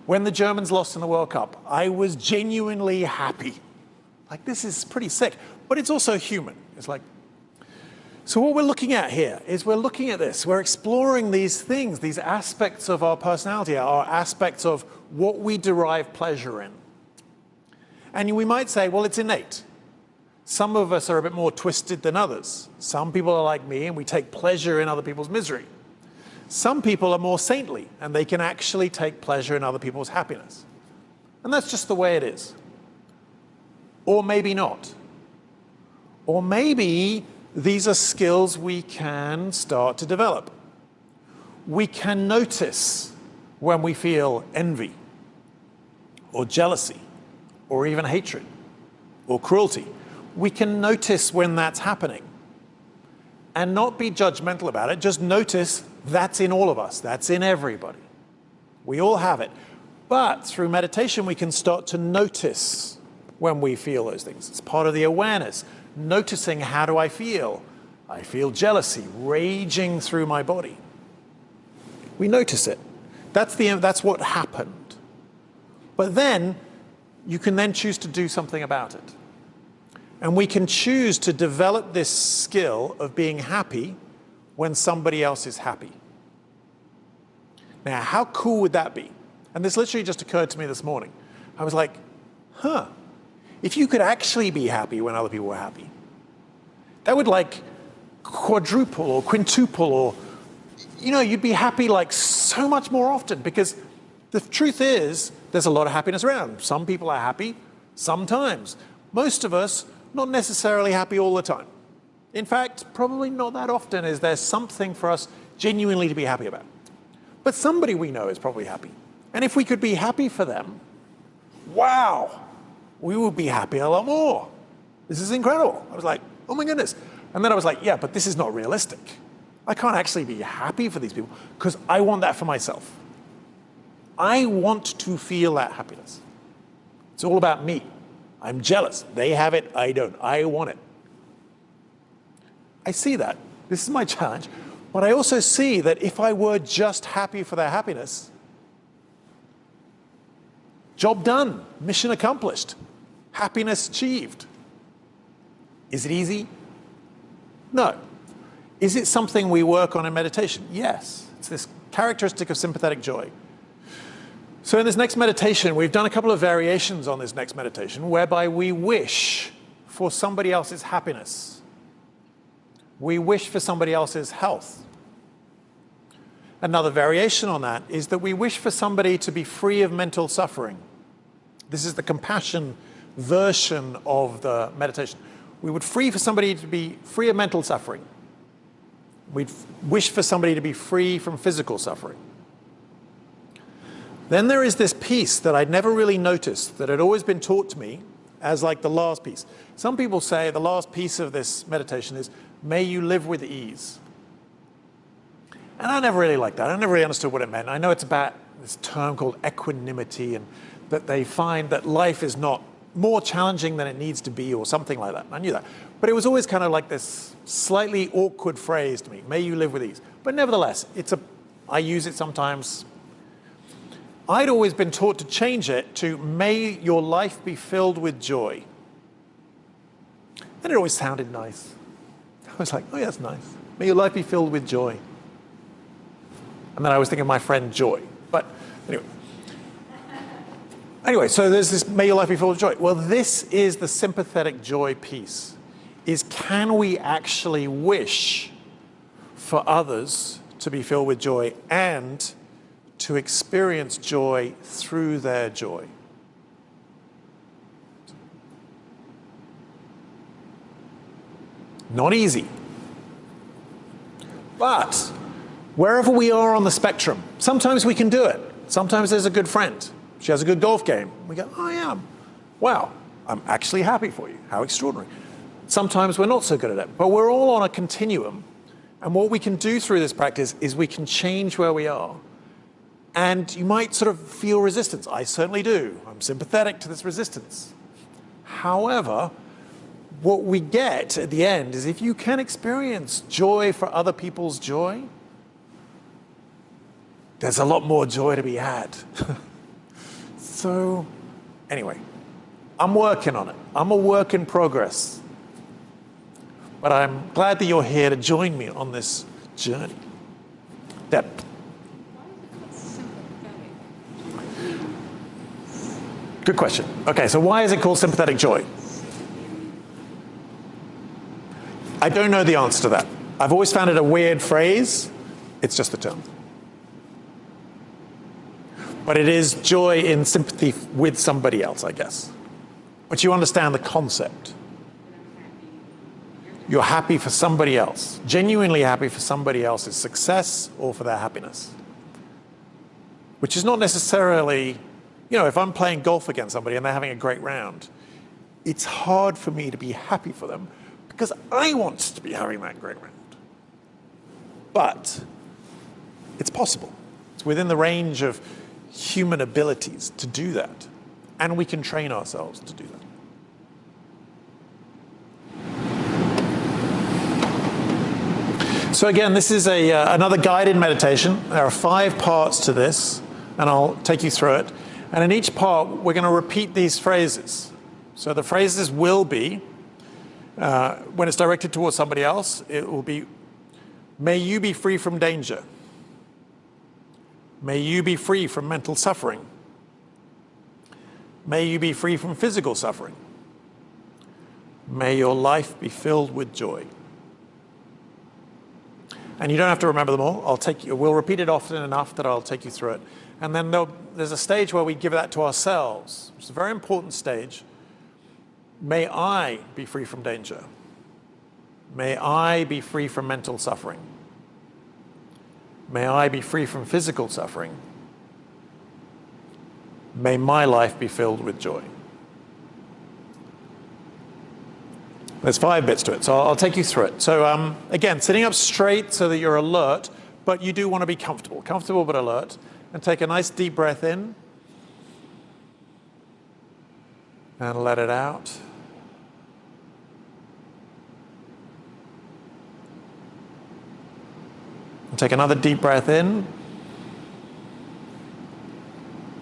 When the Germans lost in the World Cup, I was genuinely happy. Like, this is pretty sick, but it's also human. It's like, so what we're looking at here is we're looking at this. We're exploring these things, these aspects of our personality, our aspects of what we derive pleasure in. And we might say, well, it's innate. Some of us are a bit more twisted than others. Some people are like me and we take pleasure in other people's misery. Some people are more saintly and they can actually take pleasure in other people's happiness. And that's just the way it is. Or maybe not. Or maybe these are skills we can start to develop. We can notice when we feel envy, or jealousy, or even hatred, or cruelty. We can notice when that's happening and not be judgmental about it. Just notice that's in all of us. That's in everybody. We all have it. But through meditation, we can start to notice when we feel those things. It's part of the awareness. Noticing, how do I feel? I feel jealousy raging through my body. We notice it. That's what happened. But then you can then choose to do something about it. And we can choose to develop this skill of being happy when somebody else is happy. Now, how cool would that be? And this literally just occurred to me this morning. I was like, if you could actually be happy when other people were happy, that would like quadruple or quintuple, or, you'd be happy like so much more often, because the truth is there's a lot of happiness around. Some people are happy sometimes. Most of us, not necessarily happy all the time. In fact, probably not that often is there something for us genuinely to be happy about. But somebody we know is probably happy. And if we could be happy for them, wow, we would be happy a lot more. This is incredible. I was like, oh my goodness. And then I was like, yeah, but this is not realistic. I can't actually be happy for these people because I want that for myself. I want to feel that happiness. It's all about me. I'm jealous. They have it, I don't. I want it. I see that. This is my challenge. But I also see that if I were just happy for their happiness, job done, mission accomplished, happiness achieved. Is it easy? No. Is it something we work on in meditation? Yes. It's this characteristic of sympathetic joy. So in this next meditation, we've done a couple of variations on this next meditation whereby we wish for somebody else's happiness. We wish for somebody else's health. Another variation on that is that we wish for somebody to be free of mental suffering. This is the compassion version of the meditation. We would free for somebody to be free of mental suffering. We'd wish for somebody to be free from physical suffering. Then there is this piece that I'd never really noticed, that had always been taught to me as like the last piece. Some people say the last piece of this meditation is, may you live with ease. And I never really liked that. I never really understood what it meant. I know it's about this term called equanimity, and that they find that life is not more challenging than it needs to be or something like that. I knew that. But it was always kind of like this slightly awkward phrase to me, may you live with ease. But nevertheless, I use it sometimes. I'd always been taught to change it to, may your life be filled with joy. And it always sounded nice. I was like, oh yeah, that's nice. May your life be filled with joy. And then I was thinking of my friend Joy. But anyway, so there's this, may your life be filled with joy. Well, this is the sympathetic joy piece, is can we actually wish for others to be filled with joy and to experience joy through their joy? Not easy. But wherever we are on the spectrum, sometimes we can do it. Sometimes there's a good friend. She has a good golf game. We go, oh yeah, wow, I'm actually happy for you. How extraordinary. Sometimes we're not so good at it, but we're all on a continuum. And what we can do through this practice is we can change where we are. And you might sort of feel resistance. I certainly do. I'm sympathetic to this resistance. However, what we get at the end is if you can experience joy for other people's joy, there's a lot more joy to be had. So anyway, I'm working on it. I'm a work in progress. But I'm glad that you're here to join me on this journey. Deb. Good question. Okay, so why is it called sympathetic joy? I don't know the answer to that. I've always found it a weird phrase. It's just the term. But it is joy in sympathy with somebody else, I guess. But you understand the concept. You're happy for somebody else, genuinely happy for somebody else's success or for their happiness. Which is not necessarily, if I'm playing golf against somebody and they're having a great round, it's hard for me to be happy for them because I want to be having that great round. But it's possible. It's within the range of human abilities to do that. And we can train ourselves to do that. So again, this is another guided meditation. There are 5 parts to this, and I'll take you through it. And in each part, we're going to repeat these phrases. So the phrases will be, when it's directed towards somebody else, it will be, may you be free from danger. May you be free from mental suffering. May you be free from physical suffering. May your life be filled with joy. And you don't have to remember them all. We'll repeat it often enough that I'll take you through it. And then there's a stage where we give that to ourselves, which is a very important stage. May I be free from danger. May I be free from mental suffering. May I be free from physical suffering. May my life be filled with joy. There's 5 bits to it, so I'll take you through it. So again, sitting up straight so that you're alert, but you do want to be comfortable. Comfortable but alert. And take a nice deep breath in. And let it out. And take another deep breath in.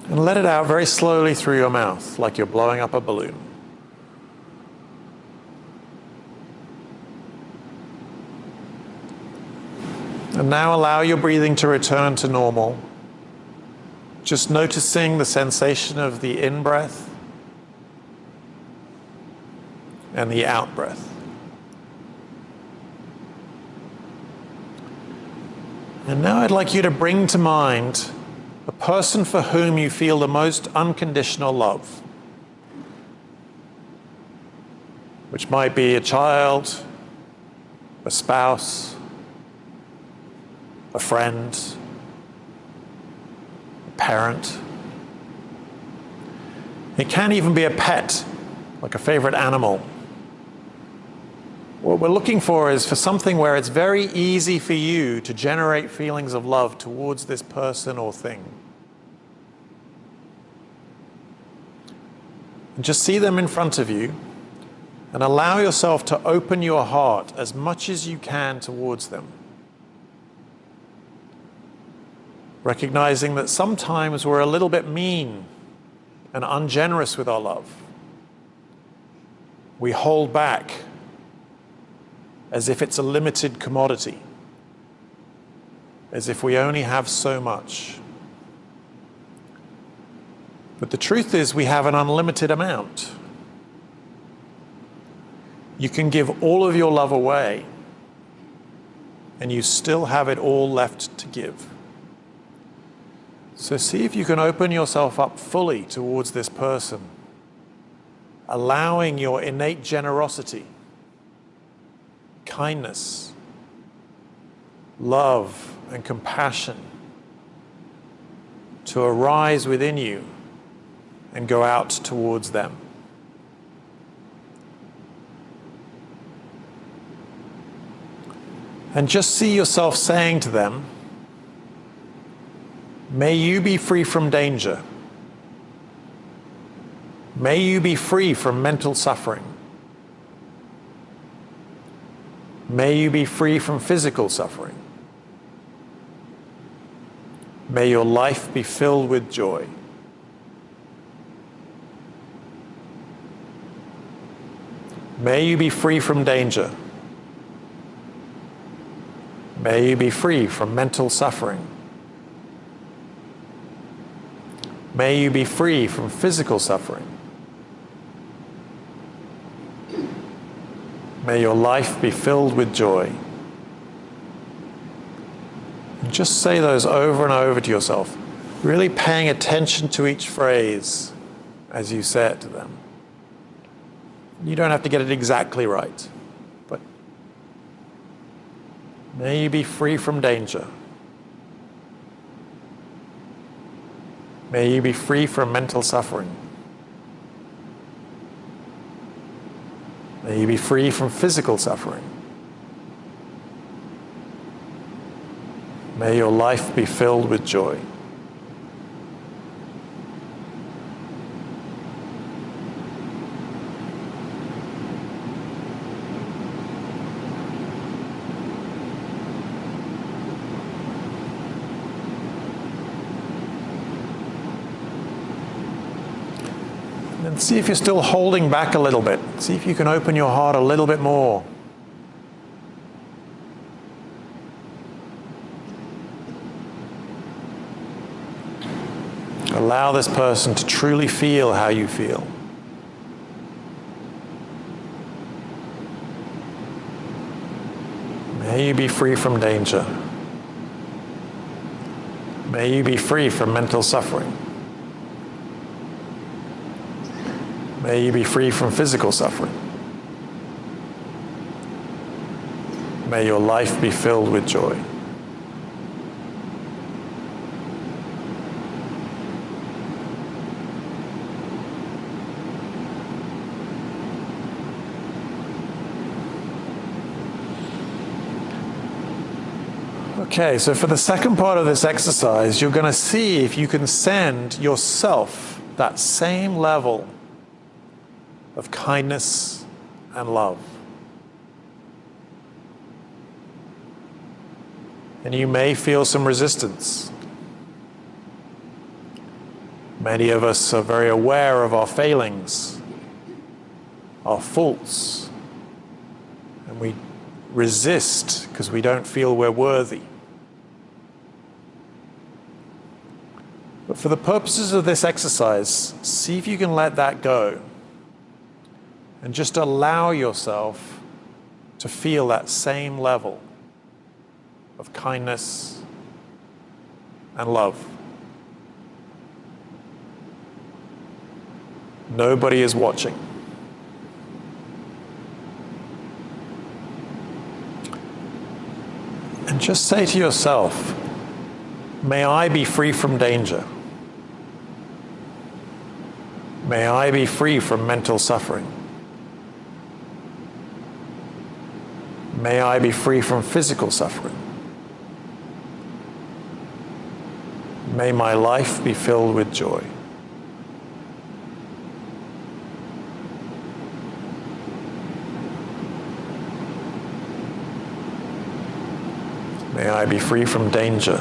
And let it out very slowly through your mouth, like you're blowing up a balloon. And now allow your breathing to return to normal. Just noticing the sensation of the in-breath and the out-breath. And now I'd like you to bring to mind a person for whom you feel the most unconditional love, which might be a child, a spouse, a friend, a parent. It can even be a pet, like a favorite animal. What we're looking for is for something where it's very easy for you to generate feelings of love towards this person or thing. And just see them in front of you and allow yourself to open your heart as much as you can towards them. Recognizing that sometimes we're a little bit mean and ungenerous with our love. We hold back as if it's a limited commodity, as if we only have so much. But the truth is we have an unlimited amount. You can give all of your love away, and you still have it all left to give. So see if you can open yourself up fully towards this person, allowing your innate generosity, kindness, love, and compassion to arise within you and go out towards them. And just see yourself saying to them, may you be free from danger. May you be free from mental suffering. May you be free from physical suffering. May your life be filled with joy. May you be free from danger. May you be free from mental suffering. May you be free from physical suffering. May your life be filled with joy. And just say those over and over to yourself, really paying attention to each phrase as you say it to them. You don't have to get it exactly right, but may you be free from danger. May you be free from mental suffering. May you be free from physical suffering. May your life be filled with joy. And see if you're still holding back a little bit. See if you can open your heart a little bit more. Allow this person to truly feel how you feel. May you be free from danger. May you be free from mental suffering. May you be free from physical suffering. May your life be filled with joy. Okay, so for the second part of this exercise, you're going to see if you can send yourself that same level of kindness and love. And you may feel some resistance. Many of us are very aware of our failings, our faults, and we resist because we don't feel we're worthy. But for the purposes of this exercise, see if you can let that go. And just allow yourself to feel that same level of kindness and love. Nobody is watching. And just say to yourself, may I be free from danger. May I be free from mental suffering. May I be free from physical suffering. May my life be filled with joy. May I be free from danger.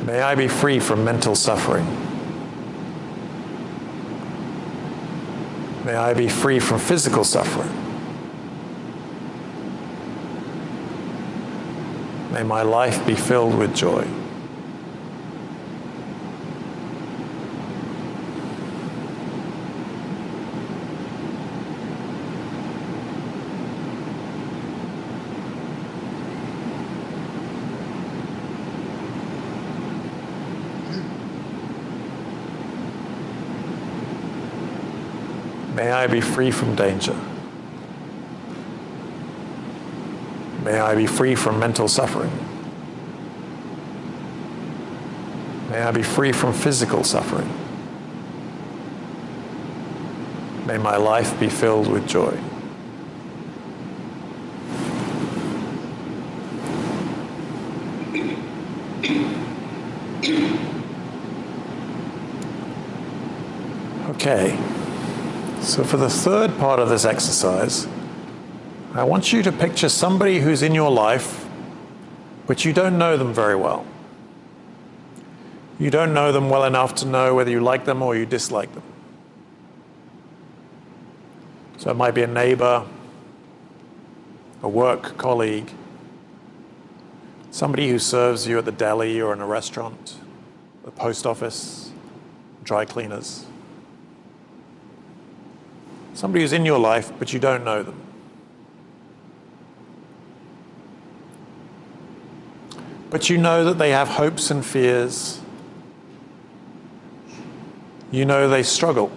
May I be free from mental suffering. May I be free from physical suffering. May my life be filled with joy. May I be free from danger. May I be free from mental suffering. May I be free from physical suffering. May my life be filled with joy. Okay. So for the third part of this exercise, I want you to picture somebody who's in your life, but you don't know them very well. You don't know them well enough to know whether you like them or you dislike them. So it might be a neighbor, a work colleague, somebody who serves you at the deli or in a restaurant, the post office, dry cleaners. Somebody who's in your life, but you don't know them. But you know that they have hopes and fears. You know they struggle.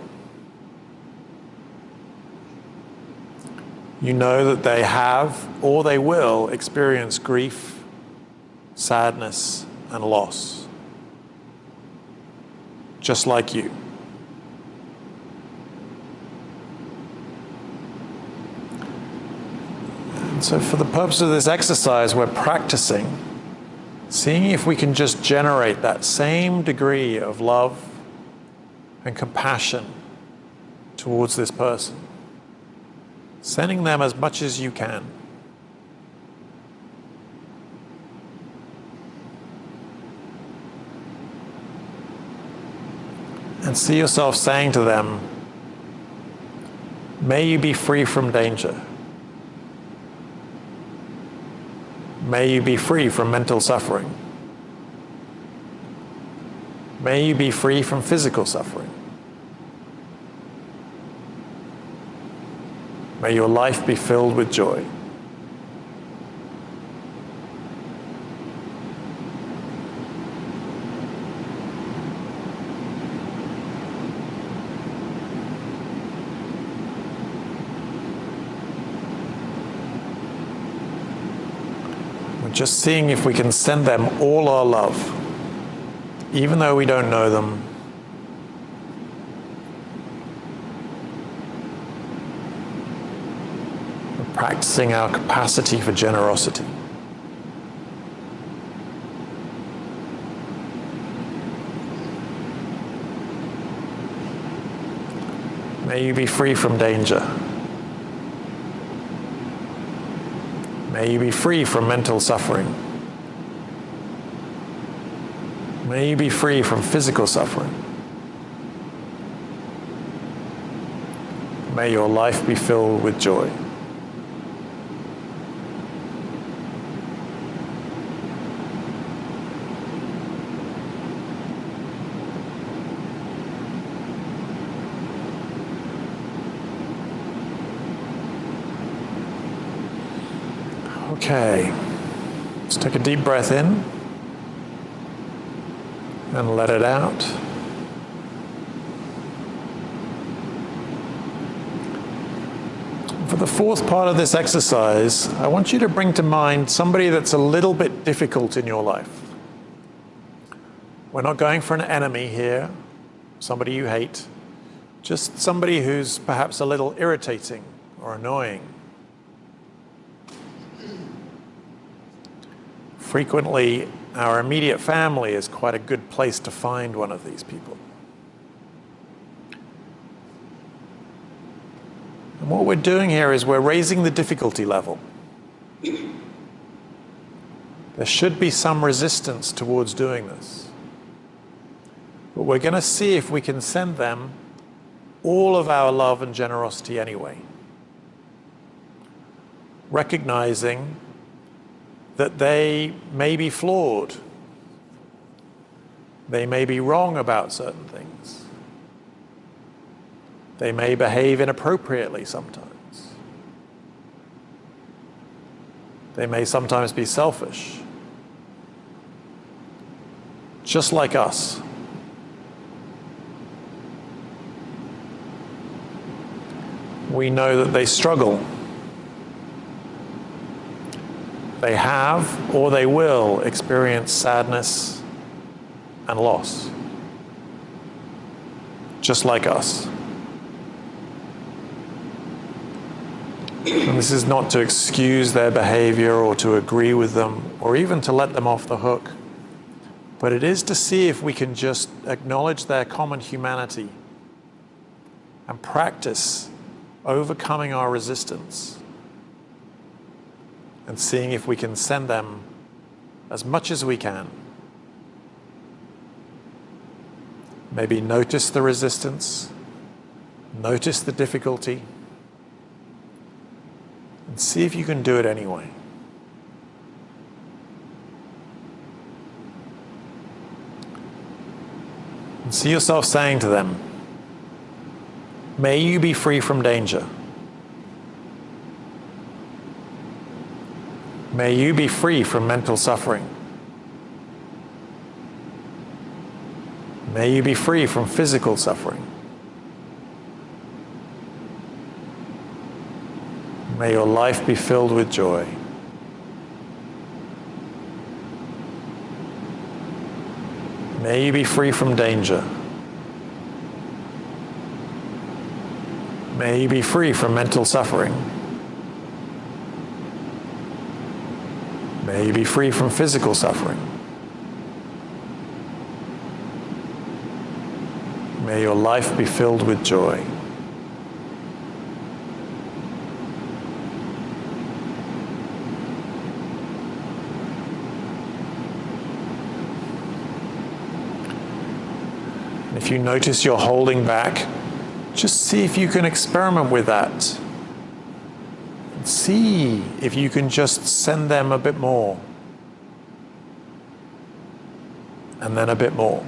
You know that they have, or they will, experience grief, sadness, and loss. Just like you. And so for the purpose of this exercise, we're practicing seeing if we can just generate that same degree of love and compassion towards this person. Sending them as much as you can. And see yourself saying to them, may you be free from danger. May you be free from mental suffering. May you be free from physical suffering. May your life be filled with joy. We're just seeing if we can send them all our love, even though we don't know them. Practicing our capacity for generosity. May you be free from danger. May you be free from mental suffering. May you be free from physical suffering. May your life be filled with joy. Okay, let's take a deep breath in and let it out. For the fourth part of this exercise, I want you to bring to mind somebody that's a little bit difficult in your life. We're not going for an enemy here, somebody you hate, just somebody who's perhaps a little irritating or annoying. Frequently, our immediate family is quite a good place to find one of these people. And what we're doing here is we're raising the difficulty level. There should be some resistance towards doing this. But we're going to see if we can send them all of our love and generosity anyway. Recognizing that they may be flawed. They may be wrong about certain things. They may behave inappropriately sometimes. They may sometimes be selfish. Just like us. We know that they struggle. They have, or they will, experience sadness and loss. Just like us. And this is not to excuse their behavior or to agree with them or even to let them off the hook. But it is to see if we can just acknowledge their common humanity and practice overcoming our resistance and seeing if we can send them as much as we can. Maybe notice the resistance, notice the difficulty, and see if you can do it anyway. And see yourself saying to them, may you be free from danger. May you be free from mental suffering. May you be free from physical suffering. May your life be filled with joy. May you be free from danger. May you be free from mental suffering. May you be free from physical suffering. May your life be filled with joy. If you notice you're holding back, just see if you can experiment with that. See if you can just send them a bit more. And then a bit more.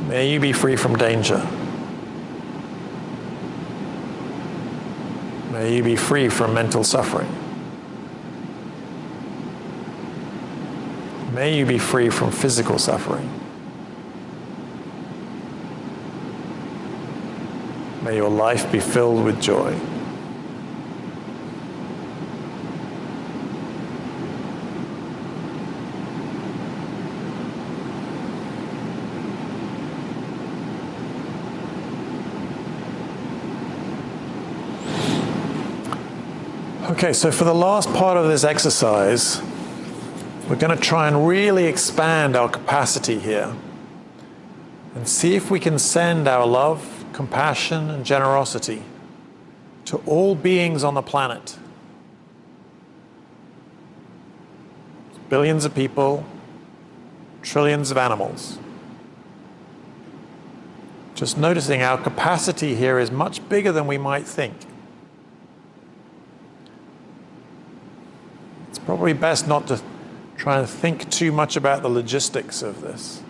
May you be free from danger. May you be free from mental suffering. May you be free from physical suffering. May your life be filled with joy. Okay, so for the last part of this exercise, we're going to try and really expand our capacity here and see if we can send our love, compassion, and generosity to all beings on the planet. Billions of people, trillions of animals. Just noticing our capacity here is much bigger than we might think. It's probably best not to try and think too much about the logistics of this.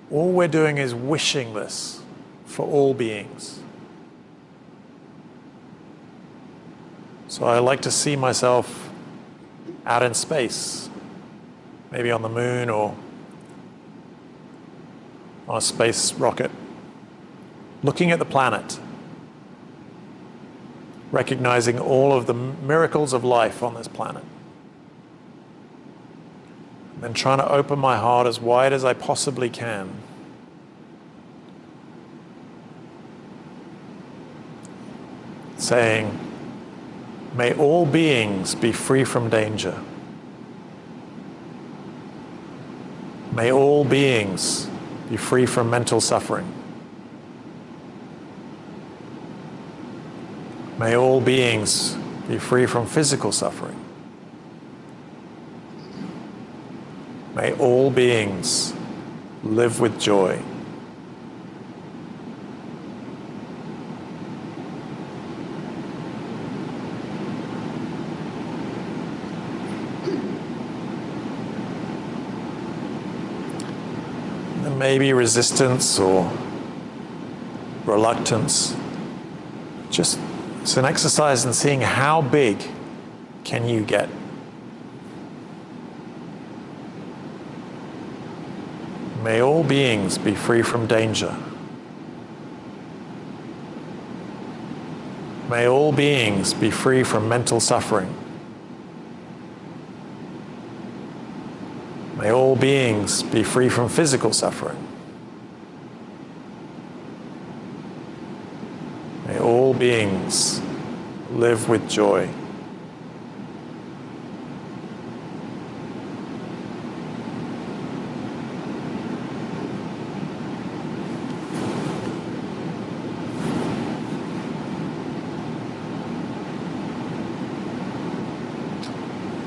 All we're doing is wishing this for all beings. So I like to see myself out in space, maybe on the moon or on a space rocket, looking at the planet, recognizing all of the miracles of life on this planet. And trying to open my heart as wide as I possibly can. Saying, may all beings be free from danger. May all beings be free from mental suffering. May all beings be free from physical suffering. May all beings live with joy. There may be resistance or reluctance. Just it's an exercise in seeing how big can you get. May all beings be free from danger. May all beings be free from mental suffering. May all beings be free from physical suffering. May all beings live with joy.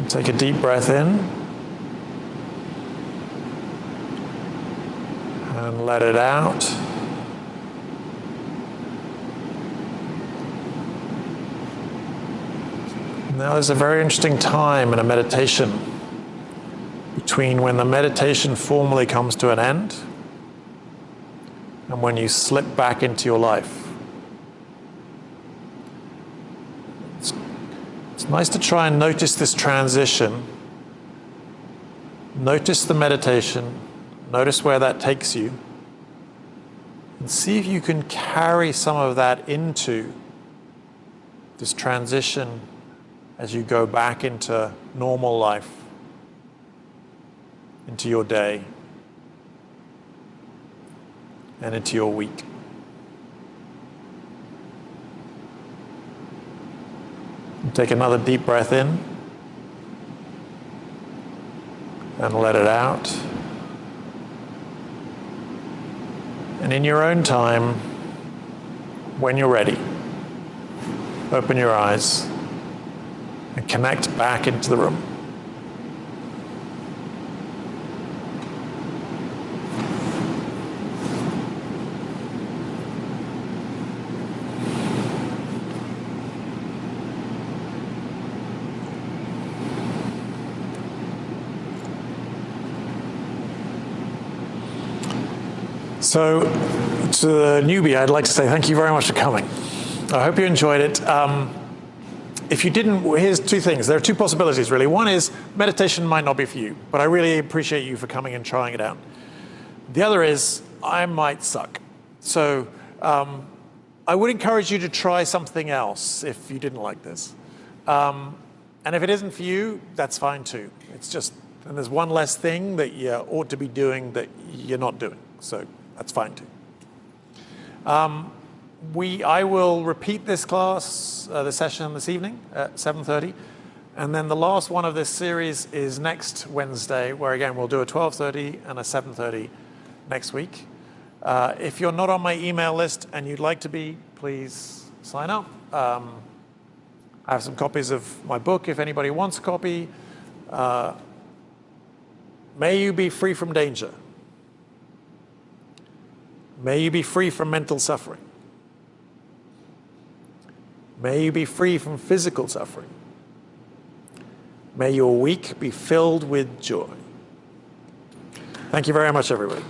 Take a deep breath in and let it out. Now there's a very interesting time in a meditation between when the meditation formally comes to an end and when you slip back into your life. It's nice to try and notice this transition. Notice the meditation. Notice where that takes you. And see if you can carry some of that into this transition as you go back into normal life, into your day, and into your week. Take another deep breath in and let it out. And in your own time, when you're ready, open your eyes and connect back into the room. So, to the newbie, I'd like to say thank you very much for coming. I hope you enjoyed it. If you didn't, here's two things. There are two possibilities, really. One is meditation might not be for you, but I really appreciate you for coming and trying it out. The other is I might suck. So I would encourage you to try something else if you didn't like this. And if it isn't for you, that's fine too. It's just, and there's one less thing that you ought to be doing that you're not doing. So that's fine too. I will repeat this class, the session this evening at 7:30. And then the last one of this series is next Wednesday, where again, we'll do a 12:30 and a 7:30 next week. If you're not on my email list and you'd like to be, please sign up. I have some copies of my book if anybody wants a copy. May you be free from danger. May you be free from mental suffering. May you be free from physical suffering. May your week be filled with joy. Thank you very much, everybody.